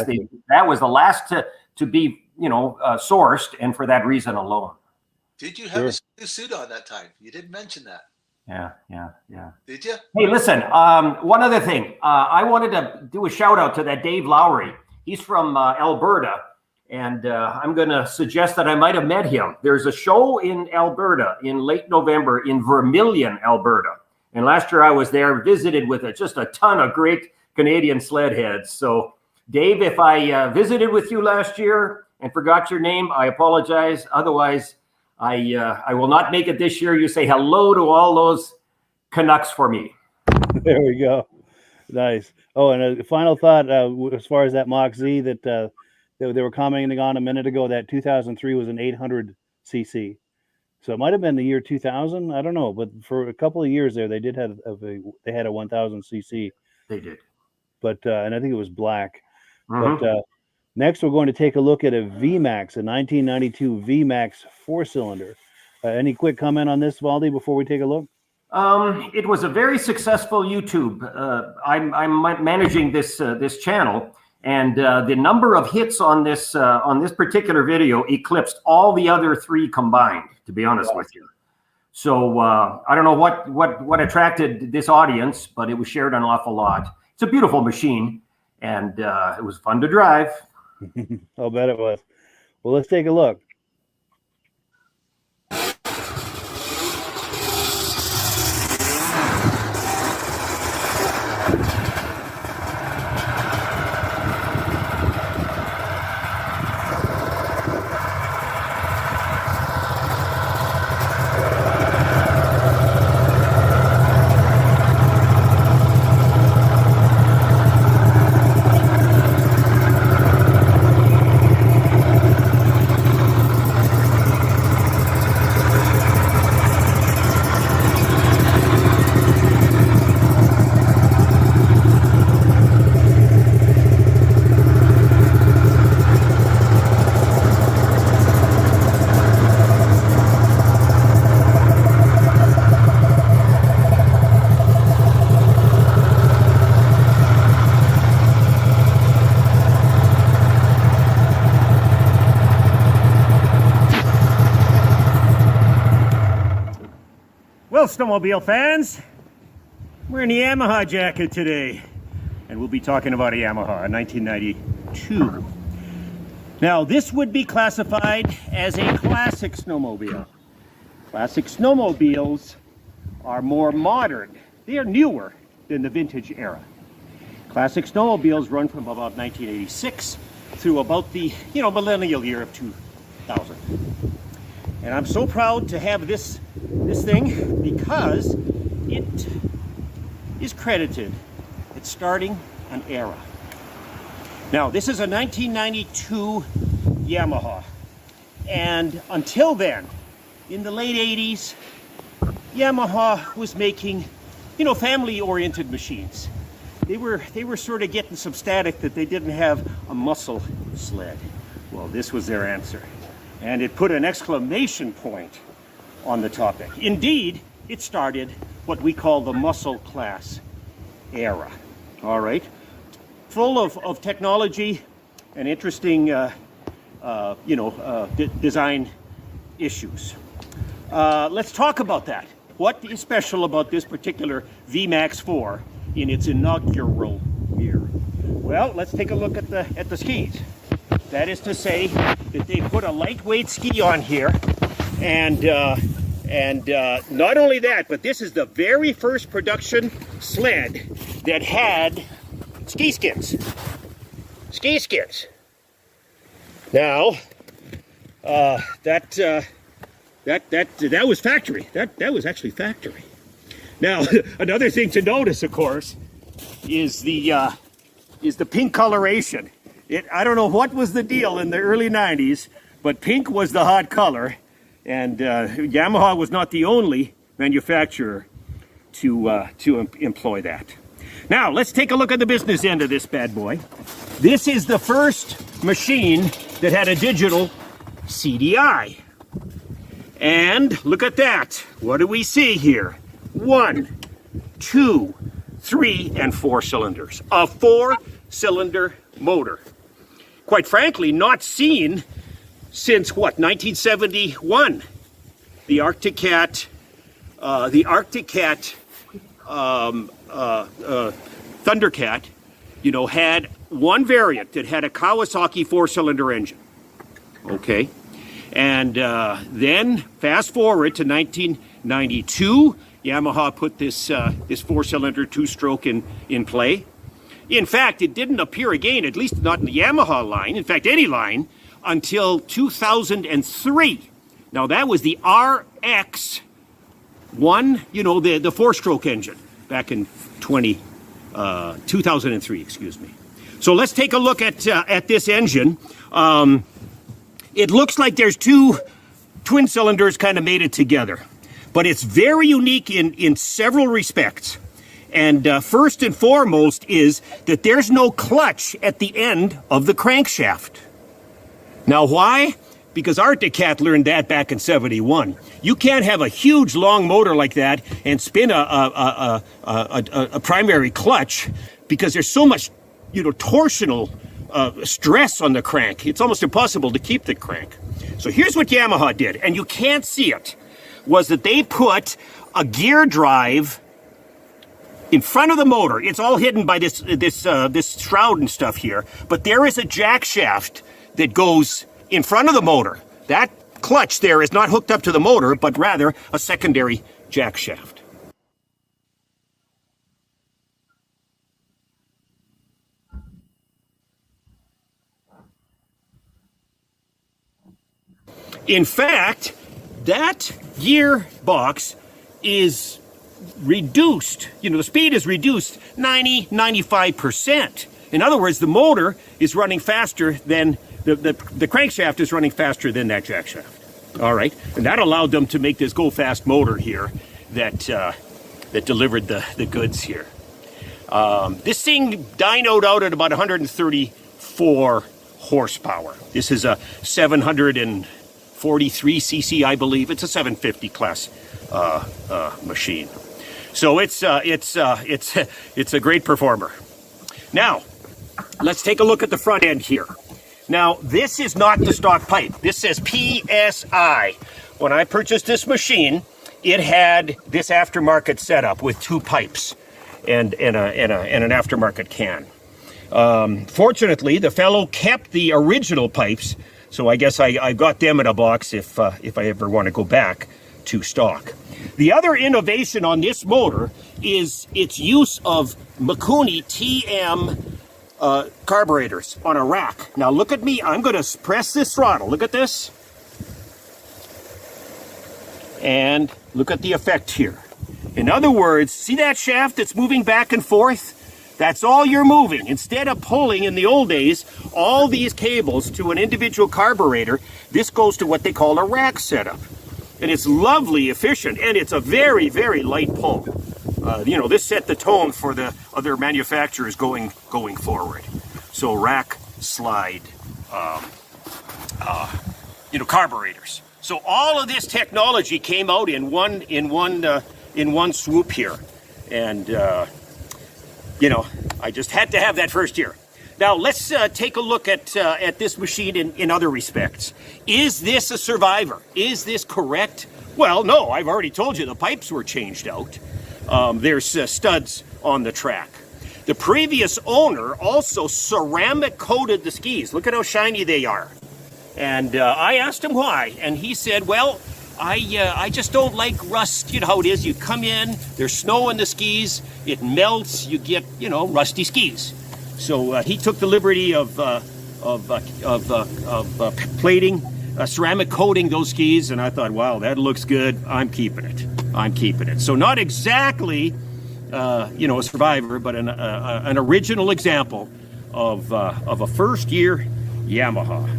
was the last to be sourced, and for that reason alone. Did you have a suit on that time? You didn't mention that. Yeah. Did you? Hey, listen, one other thing. I wanted to do a shout out to that Dave Lowry. He's from Alberta, and I'm going to suggest that I might have met him. There's a show in Alberta in late November in Vermilion, Alberta. And last year I was there, visited with just a ton of great Canadian sled heads. So, Dave, if I visited with you last year and forgot your name, I apologize. Otherwise, I will not make it this year. You say hello to all those Canucks for me. There we go. Nice. Oh, and a final thought as far as that Mach Z that they were commenting on a minute ago, that 2003 was an 800 cc. So it might have been the year 2000. I don't know, but for a couple of years there, they did have they had a 1000 cc. They did. But and I think it was black. Mm-hmm. But next, we're going to take a look at a VMAX, a 1992 VMAX 4-cylinder. Any quick comment on this, Valdi, before we take a look? It was a very successful YouTube. I'm managing this channel, and the number of hits on this particular video eclipsed all the other three combined. To be honest with you, so I don't know what attracted this audience, but it was shared an awful lot. It's a beautiful machine, and it was fun to drive. I'll bet it was. Well, let's take a look. Well, snowmobile fans, we're in the Yamaha jacket today, and we'll be talking about a Yamaha, a 1992. Now, this would be classified as a classic snowmobile. Classic snowmobiles are more modern. They are newer than the vintage era. Classic snowmobiles run from about 1986 through about the millennial year of 2000. And I'm so proud to have this thing because it is credited at starting an era. Now, this is a 1992 Yamaha, and until then, in the late 80s, Yamaha was making, family-oriented machines. They were sort of getting some static that they didn't have a muscle sled. Well, this was their answer, and it put an exclamation point on the topic. Indeed, it started what we call the muscle class era. All right, full of technology and interesting, design issues. Let's talk about that. What is special about this particular VMAX 4 in its inaugural year? Well, let's take a look at the skis. That is to say that they put a lightweight ski on here, and not only that, but this is the very first production sled that had ski skins. Ski skins. Now, that was factory. That was actually factory. Now, another thing to notice, of course, is the pink coloration. I don't know what was the deal in the early 90s, but pink was the hot color, and Yamaha was not the only manufacturer to employ that. Now, let's take a look at the business end of this bad boy. This is the first machine that had a digital CDI. And look at that. What do we see here? 1, 2, 3, and 4 cylinders. A 4-cylinder motor. Quite frankly, not seen since what, 1971. The Arctic Cat Thundercat, you know, had one variant that had a Kawasaki 4-cylinder engine. Okay. And then fast forward to 1992, Yamaha put this 4-cylinder 2-stroke in play. In fact, it didn't appear again, at least not in the Yamaha line, in fact any line, until 2003. Now that was the RX-1, you know, the 4-stroke engine back in 2003, excuse me. So let's take a look at this engine. It looks like there's 2 twin cylinders kind of mated together, but it's very unique in several respects. And first and foremost is that there's no clutch at the end of the crankshaft. Now why? Because Arctic Cat learned that back in '71. You can't have a huge long motor like that and spin a primary clutch because there's so much, you know, torsional stress on the crank. It's almost impossible to keep the crank. So here's what Yamaha did, and you can't see it, was that they put a gear drive in front of the motor. It's all hidden by this shroud and stuff here, but there is a jack shaft that goes in front of the motor. That clutch there is not hooked up to the motor, but rather a secondary jack shaft. In fact, that gearbox is reduced, you know, the speed is reduced 95%. In other words, the motor is running faster than, the crankshaft is running faster than that jack shaft. All right, and that allowed them to make this go-fast motor here that delivered the goods here. This thing dynoed out at about 134 horsepower. This is a 743 cc, I believe. It's a 750 class machine. So it's a great performer. Now, let's take a look at the front end here. Now, this is not the stock pipe. This says PSI. When I purchased this machine, it had this aftermarket setup with 2 pipes and an aftermarket can. Fortunately, the fellow kept the original pipes, so I guess I got them in a box if I ever want to go back to stock. The other innovation on this motor is its use of Mikuni TM carburetors on a rack. Now look at me, I'm going to press this throttle. Look at this. And look at the effect here. In other words, see that shaft that's moving back and forth? That's all you're moving. Instead of pulling in the old days all these cables to an individual carburetor, this goes to what they call a rack setup. And it's lovely, efficient, and it's a very, very light pull. You know, this set the tone for the other manufacturers going forward. So rack, slide, you know, carburetors. So all of this technology came out in one swoop here, and you know, I just had to have that first year. Now let's take a look at this machine in other respects. Is this a survivor? Is this correct? Well, no, I've already told you the pipes were changed out. There's studs on the track. The previous owner also ceramic coated the skis. Look at how shiny they are. And I asked him why, and he said, well, I just don't like rust. You know how it is. You come in, there's snow on the skis, it melts, you get, you know, rusty skis. So he took the liberty of plating, ceramic coating those skis, and I thought, wow, that looks good. I'm keeping it. I'm keeping it. So not exactly, you know, a survivor, but an original example of a first-year Yamaha.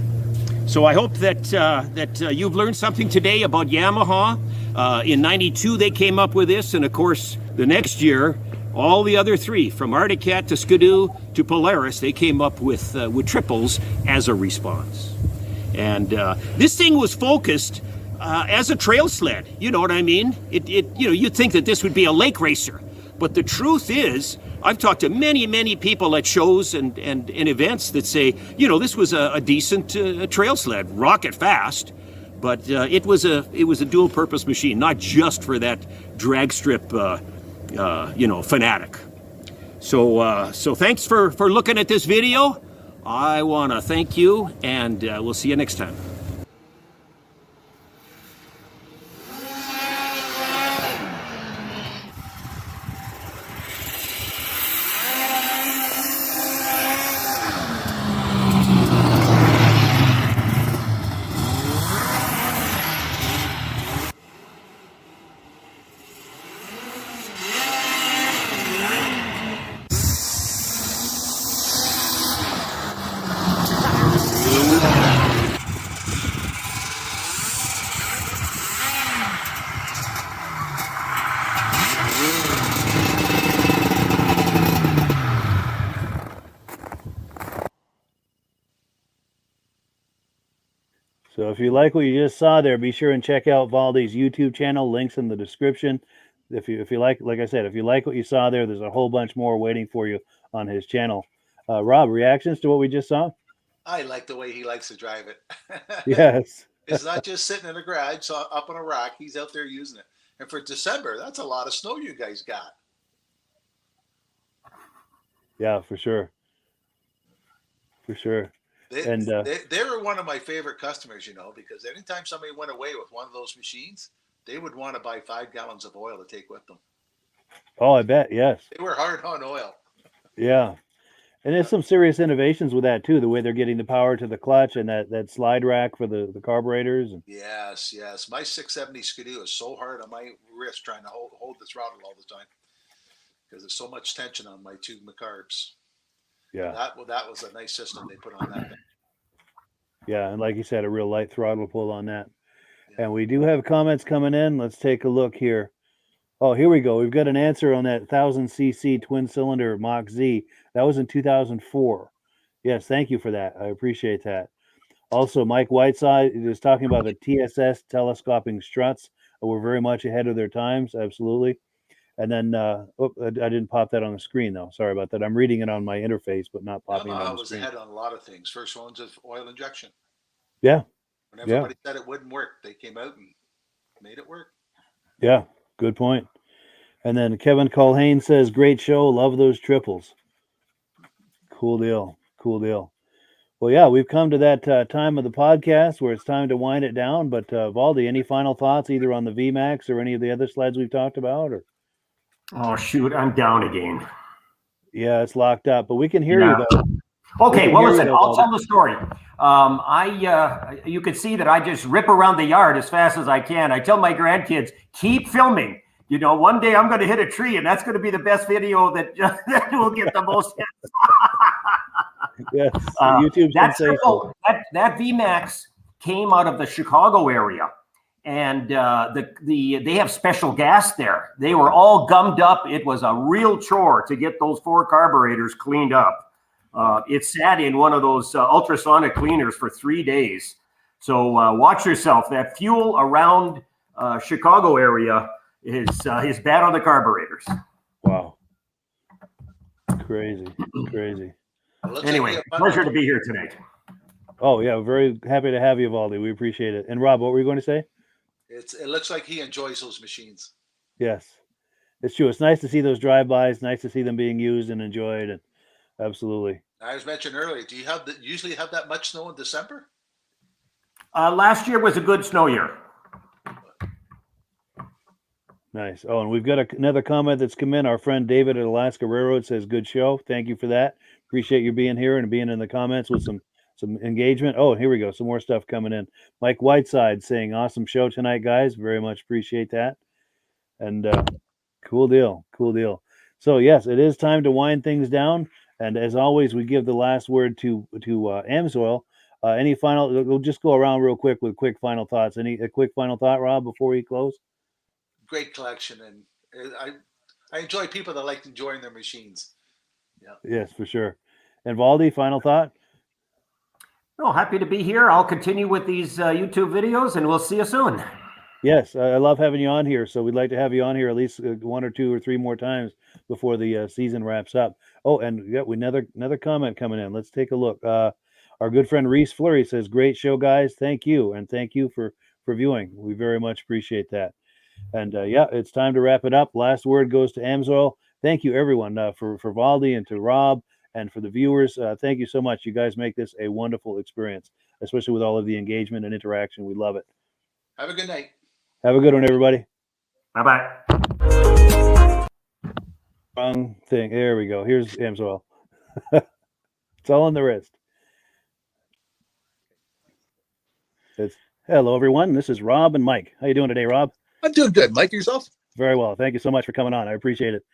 So I hope that you've learned something today about Yamaha. In '92 they came up with this, and of course the next year, all the other three, from Arctic Cat to Skidoo to Polaris, they came up with triples as a response. And this thing was focused as a trail sled. You know what I mean? You'd think that this would be a lake racer, but the truth is, I've talked to many people at shows and events that say, this was a decent trail sled, rocket fast, but it was a dual purpose machine, not just for that drag strip, fanatic. So thanks for looking at this video. I want to thank you, and we'll see you next time. So if you like what you just saw there, be sure and check out Valdi's YouTube channel. Links in the description. If you like I said, if you like what you saw there, there's a whole bunch more waiting for you on his channel. Rob, reactions to what we just saw? I like the way he likes to drive it. Yes. It's not just sitting in a garage, so up on a rock. He's out there using it. And for December, that's a lot of snow you guys got. Yeah, for sure. For sure. They were one of my favorite customers, because anytime somebody went away with one of those machines, they would want to buy 5 gallons of oil to take with them. Oh, I bet. Yes. They were hard on oil. Yeah. And there's some serious innovations with that too. The way they're getting the power to the clutch and that slide rack for the carburetors. And Yes. My 670 Skidoo is so hard on my wrist trying to hold the throttle all the time because there's so much tension on my 2 McCarbs. yeah. That was a nice system they put on that thing. Yeah. And like you said, a real light throttle pull on that. Yeah. And we do have comments coming in. Let's take a look here. Oh, here we go. We've got an answer on that 1000cc twin cylinder Mach Z. That was in 2004. Yes, thank you for that. I appreciate that. Also, Mike Whiteside is talking about the TSS telescoping struts. We're very much ahead of their times. Absolutely. And then, I didn't pop that on the screen, though. Sorry about that. I'm reading it on my interface, but not popping it on the screen. I was ahead on a lot of things. First one's of oil injection. Yeah. When everybody said it wouldn't work, they came out and made it work. Yeah, good point. And then Kevin Colhane says, great show. Love those triples. Cool deal. Cool deal. Well, yeah, we've come to that time of the podcast where it's time to wind it down. But Valdi, any final thoughts either on the VMAX or any of the other sleds we've talked about? Or Oh, shoot, I'm down again. Yeah, it's locked up, but we can hear you though. Okay, well, listen, I'll tell the story. You could see that I just rip around the yard as fast as I can. I tell my grandkids, keep filming. One day I'm going to hit a tree, and that's going to be the best video that will get the most hits. Yes, YouTube sensation. That VMAX came out of the Chicago area, and they have special gas there. They were all gummed up. It was a real chore to get those 4 carburetors cleaned up. It sat in one of those ultrasonic cleaners for 3 days. So watch yourself. That fuel around Chicago area is bad on the carburetors. Wow. Crazy. Anyway, pleasure to be here tonight. Oh, yeah. Very happy to have you, Valdi. We appreciate it. And Rob, what were you going to say? It looks like he enjoys those machines. Yes, it's true. It's nice to see those drive-bys. Nice to see them being used and enjoyed. And absolutely. I was mentioned earlier. Do you usually have that much snow in December? Last year was a good snow year. Nice. Oh, and we've got another comment that's come in. Our friend David at Alaska Railroad says, good show. Thank you for that. Appreciate you being here and being in the comments with some engagement. Oh, here we go. Some more stuff coming in. Mike Whiteside saying, awesome show tonight, guys. Very much appreciate that. And cool deal. So, yes, it is time to wind things down. And as always, we give the last word to AMSOIL. Any final? We'll just go around real quick with quick final thoughts. A quick final thought, Rob, before we close? Great collection, and I enjoy people that like enjoying their machines. Yeah. Yes, for sure. And Valdi, final thought? Well, happy to be here. I'll continue with these YouTube videos, and we'll see you soon. Yes, I love having you on here. So we'd like to have you on here at least 1 or 2 or 3 more times before the season wraps up. Oh, and yeah, another comment coming in. Let's take a look. Our good friend Reese Fleury says, "Great show, guys. Thank you, and thank you for viewing. We very much appreciate that." And yeah, it's time to wrap it up. Last word goes to Amsoil. Thank you, everyone, for Valdi and to Rob and for the viewers. Thank you so much. You guys make this a wonderful experience, especially with all of the engagement and interaction. We love it. Have a good night. Have a good one, everybody. Bye-bye. Wrong thing. There we go. Here's Amsoil. It's all on the wrist. Hello, everyone. This is Rob and Mike. How you doing today, Rob? I'm doing good. Mike, yourself? Very well. Thank you so much for coming on. I appreciate it.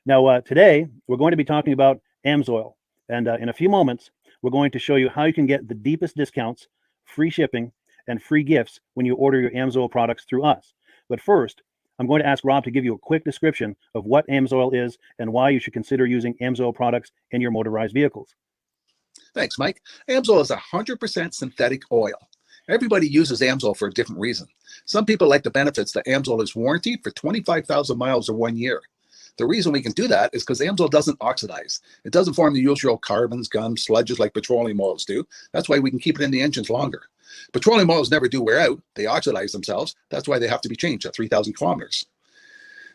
Now, today, we're going to be talking about Amsoil. And in a few moments, we're going to show you how you can get the deepest discounts, free shipping, and free gifts when you order your Amsoil products through us. But first, I'm going to ask Rob to give you a quick description of what Amsoil is and why you should consider using Amsoil products in your motorized vehicles. Thanks, Mike. Amsoil is 100% synthetic oil. Everybody uses Amsoil for a different reason. Some people like the benefits that Amsoil is warranted for 25,000 miles or 1 year. The reason we can do that is because Amsoil doesn't oxidize. It doesn't form the usual carbons, gums, sludges like petroleum oils do. That's why we can keep it in the engines longer. Petroleum oils never do wear out. They oxidize themselves. That's why they have to be changed at 3,000 kilometers.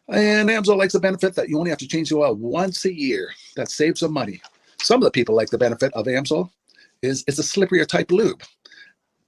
And Amsoil likes the benefit that you only have to change the oil once a year. That saves them money. Some of the people like the benefit of Amsoil is it's a slipperier type lube.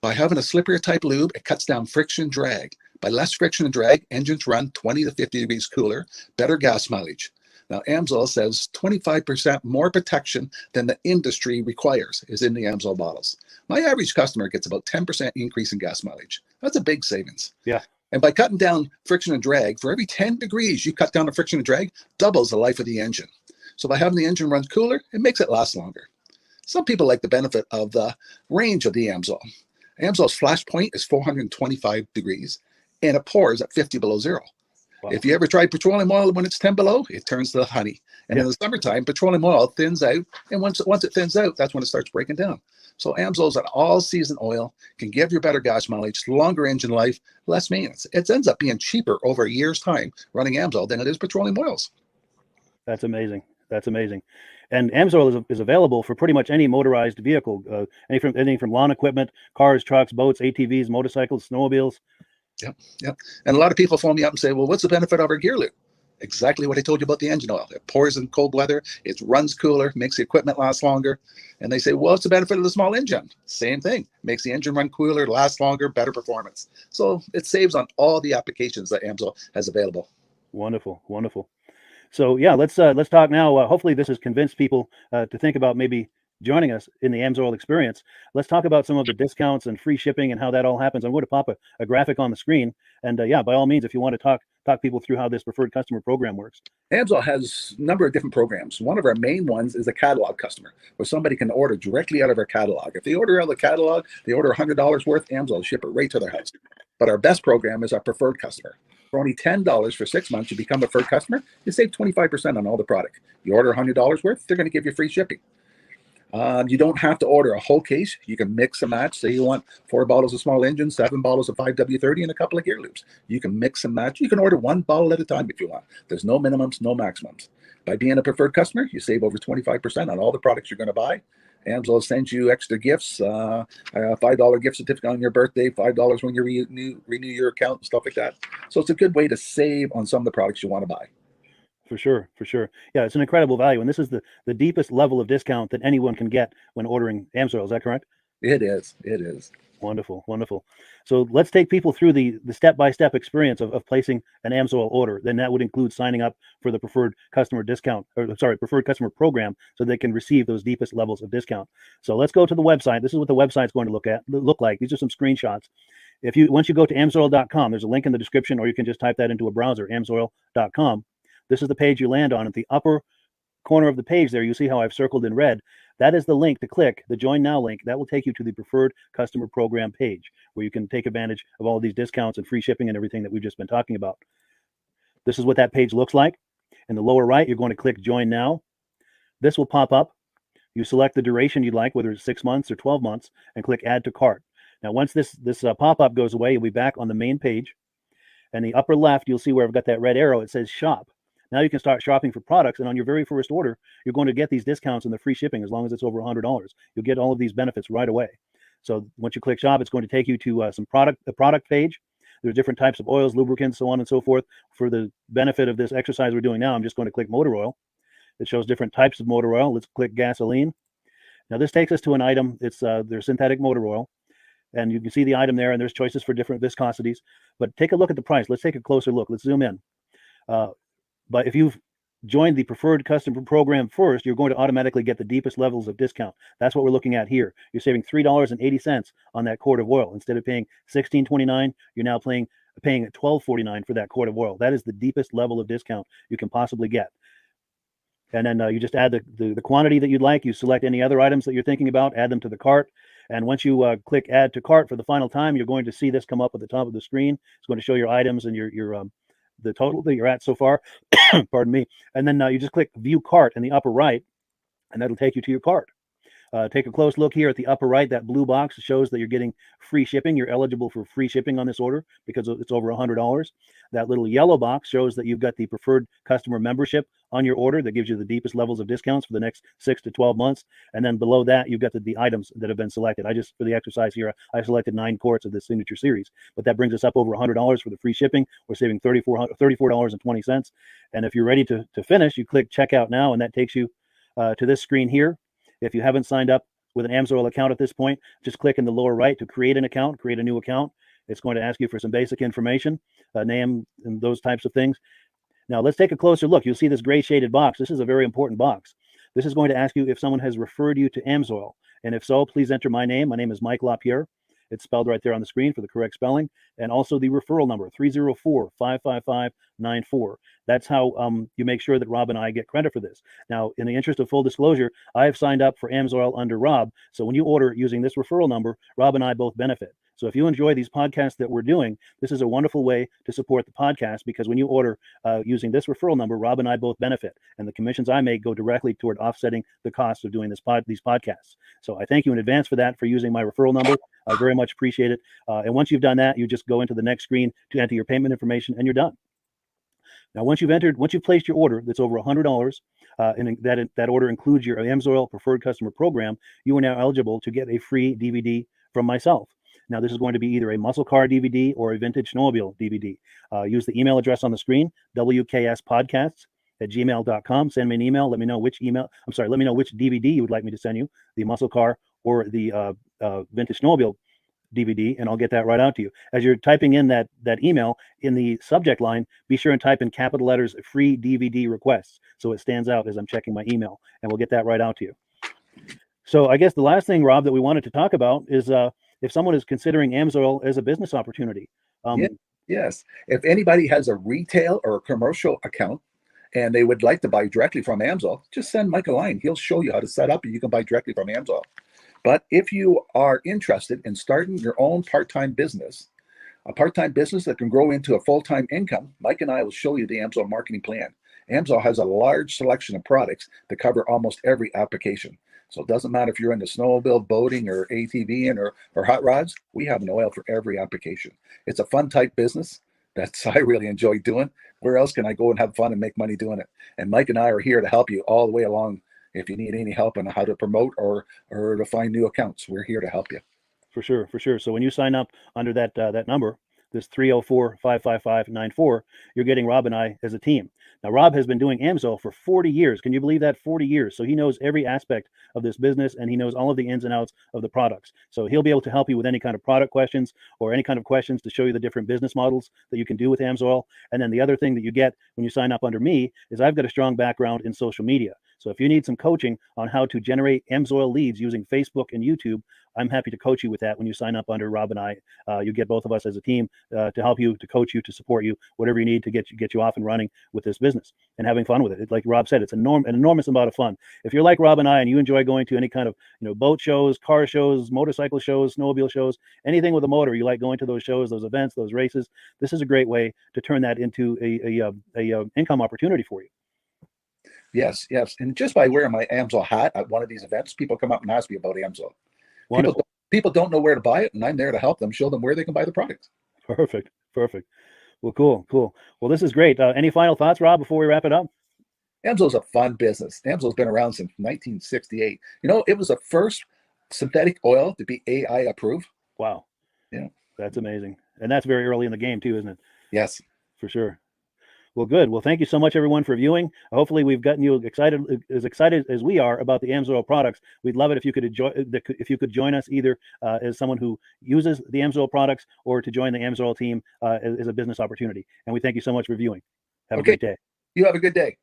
By having a slipperier type lube, it cuts down friction drag. By less friction and drag, engines run 20 to 50 degrees cooler, better gas mileage. Now, Amsoil says 25% more protection than the industry requires is in the Amsoil bottles. My average customer gets about 10% increase in gas mileage. That's a big savings. Yeah. And by cutting down friction and drag, for every 10 degrees you cut down the friction and drag, doubles the life of the engine. So by having the engine run cooler, it makes it last longer. Some people like the benefit of the range of the Amsoil. Amsoil's flash point is 425 degrees, and it pours at 50 below zero. Wow. If you ever tried petroleum oil when it's 10 below, it turns to honey. And in the summertime, petroleum oil thins out, and once it thins out, that's when it starts breaking down. So Amsoil's an all-season oil, can give you better gas mileage, longer engine life, less maintenance. It ends up being cheaper over a year's time running Amsoil than it is petroleum oils. That's amazing. That's amazing. And Amsoil is available for pretty much any motorized vehicle, anything from lawn equipment, cars, trucks, boats, ATVs, motorcycles, snowmobiles. Yep. And a lot of people phone me up and say, well, what's the benefit of our gear lube? Exactly what I told you about the engine oil. It pours in cold weather, it runs cooler, makes the equipment last longer. And they say, well, what's the benefit of the small engine? Same thing. Makes the engine run cooler, last longer, better performance. So it saves on all the applications that Amsoil has available. Wonderful, wonderful. So yeah, let's talk now. Hopefully this has convinced people to think about maybe joining us in the Amsoil experience. Let's talk about some of the discounts and free shipping and how that all happens. I'm going to pop a graphic on the screen. And yeah, by all means, if you want to talk people through how this preferred customer program works. Amsoil has a number of different programs. One of our main ones is a catalog customer, where somebody can order directly out of our catalog. If they order out of the catalog, they order $100 worth, Amsoil will ship it right to their house. But our best program is our preferred customer. For only $10 for 6 months, you become a preferred customer, you save 25% on all the product. You order $100 worth, they're going to give you free shipping. You don't have to order a whole case. You can mix and match. Say you want 4 bottles of small engine, 7 bottles of 5W30, and a couple of gear loops. You can mix and match. You can order 1 bottle at a time if you want. There's no minimums, no maximums. By being a preferred customer, you save over 25% on all the products you're going to buy. Amsoil sends you extra gifts, a $5 gift certificate on your birthday, $5 when you renew your account, and stuff like that. So it's a good way to save on some of the products you want to buy. For sure. Yeah, it's an incredible value. And this is the deepest level of discount that anyone can get when ordering Amsoil. Is that correct? It is. Wonderful. So let's take people through the step-by-step experience of placing an Amsoil order. Then that would include signing up for the preferred customer preferred customer program, so they can receive those deepest levels of discount. So let's go to the website. This is what the website's going to look like. These are some screenshots. Once you go to amsoil.com, there's a link in the description, or you can just type that into a browser, amsoil.com. This is the page you land on. At the upper corner of the page there, you see how I've circled in red That is the link to click, the Join Now link. That will take you to the Preferred Customer Program page, where you can take advantage of all these discounts and free shipping and everything that we've just been talking about. This is what that page looks like. In the lower right, you're going to click Join Now. This will pop up. You select the duration you'd like, whether it's 6 months or 12 months, and click Add to Cart. Now, once this pop-up goes away, you'll be back on the main page. And the upper left, you'll see where I've got that red arrow. It says Shop. Now you can start shopping for products, and on your very first order, you're going to get these discounts and the free shipping as long as it's over $100. You'll get all of these benefits right away. So once you click Shop, it's going to take you to the product page. There's different types of oils, lubricants, so on and so forth. For the benefit of this exercise we're doing now, I'm just going to click motor oil. It shows different types of motor oil. Let's click gasoline. Now this takes us to an item. It's their synthetic motor oil. And you can see the item there, and there's choices for different viscosities. But take a look at the price. Let's take a closer look. Let's zoom in. But if you've joined the Preferred Customer Program first, you're going to automatically get the deepest levels of discount. That's what we're looking at here. You're saving $3.80 on that quart of oil. Instead of paying $16.29, you're now paying $12.49 for that quart of oil. That is the deepest level of discount you can possibly get. And then you just add the quantity that you'd like. You select any other items that you're thinking about, add them to the cart. And once you click Add to Cart for the final time, you're going to see this come up at the top of the screen. It's going to show your items and your the total that you're at so far. Pardon me. And then you just click View Cart in the upper right, and that'll take you to your cart. Take a close look here at the upper right. That blue box shows that you're getting free shipping. You're eligible for free shipping on this order because it's over $100. That little yellow box shows that you've got the Preferred Customer Membership on your order that gives you the deepest levels of discounts for the next 6 to 12 months. And then below that, you've got the items that have been selected. For the exercise here, I selected 9 quarts of the Signature Series, but that brings us up over $100 for the free shipping. We're saving $34.20. And if you're ready to finish, you click Checkout Now, and that takes you to this screen here. If you haven't signed up with an AMSOIL account at this point, just click in the lower right to create an account, create a new account. It's going to ask you for some basic information, name and those types of things. Now let's take a closer look. You'll see this gray shaded box. This is a very important box. This is going to ask you if someone has referred you to AMSOIL. And if so, please enter my name. My name is Mike LaPierre. It's spelled right there on the screen for the correct spelling. And also the referral number, 304-555-94. That's how you make sure that Rob and I get credit for this. Now, in the interest of full disclosure, I have signed up for AMSOIL under Rob. So when you order using this referral number, Rob and I both benefit. So if you enjoy these podcasts that we're doing, this is a wonderful way to support the podcast, because when you order using this referral number, Rob and I both benefit. And the commissions I make go directly toward offsetting the cost of doing these podcasts. So I thank you in advance for that, for using my referral number. I very much appreciate it. And once you've done that, you just go into the next screen to enter your payment information, and you're done. Now, once you've placed your order that's over $100, and that order includes your AMSOIL Preferred Customer Program, you are now eligible to get a free DVD from myself. Now, this is going to be either a muscle car DVD or a vintage snowmobile DVD. Use the email address on the screen, wkspodcasts@gmail.com. Send me an email. Let me know which DVD you would like me to send you, the muscle car or the vintage snowmobile DVD, and I'll get that right out to you. As you're typing in that email, in the subject line, be sure and type in capital letters, free DVD requests, so it stands out as I'm checking my email, and we'll get that right out to you. So I guess the last thing, Rob, that we wanted to talk about is if someone is considering AMSOIL as a business opportunity. Yes. If anybody has a retail or a commercial account and they would like to buy directly from AMSOIL, just send Mike a line. He'll show you how to set up, and you can buy directly from AMSOIL. But if you are interested in starting your own part-time business, a part-time business that can grow into a full-time income, Mike and I will show you the AMSOIL marketing plan. AMSOIL has a large selection of products that cover almost every application. So it doesn't matter if you're into snowmobile, boating, or ATVing, or hot rods. We have an oil for every application. It's a fun type business. I really enjoy doing. Where else can I go and have fun and make money doing it? And Mike and I are here to help you all the way along. If you need any help on how to promote or to find new accounts, we're here to help you. For sure. So when you sign up under that number, this 304-555-94, you're getting Rob and I as a team. Now, Rob has been doing AMSOIL for 40 years. Can you believe that? 40 years. So he knows every aspect of this business, and he knows all of the ins and outs of the products. So he'll be able to help you with any kind of product questions or any kind of questions to show you the different business models that you can do with AMSOIL. And then the other thing that you get when you sign up under me is I've got a strong background in social media. So if you need some coaching on how to generate AMSOIL leads using Facebook and YouTube, I'm happy to coach you with that when you sign up under Rob and I. You get both of us as a team to help you, to coach you, to support you, whatever you need to get you off and running with this business and having fun with it. Like Rob said, it's an enormous amount of fun. If you're like Rob and I and you enjoy going to any kind of boat shows, car shows, motorcycle shows, snowmobile shows, anything with a motor, you like going to those shows, those events, those races, this is a great way to turn that into a income opportunity for you. Yes. And just by wearing my AMSOIL hat at one of these events, people come up and ask me about AMSOIL. People don't know where to buy it, and I'm there to help them, show them where they can buy the product. Perfect. Well, cool. Well, this is great. Any final thoughts, Rob, before we wrap it up? AMSOIL's a fun business. AMSOIL's been around since 1968. It was the first synthetic oil to be AI approved. Wow. Yeah. That's amazing. And that's very early in the game too, isn't it? Yes. For sure. Well, good. Well, thank you so much, everyone, for viewing. Hopefully, we've gotten you excited as we are about the AMSOIL products. We'd love it if you could join us either as someone who uses the AMSOIL products or to join the AMSOIL team as a business opportunity. And we thank you so much for viewing. Have a great day. You have a good day.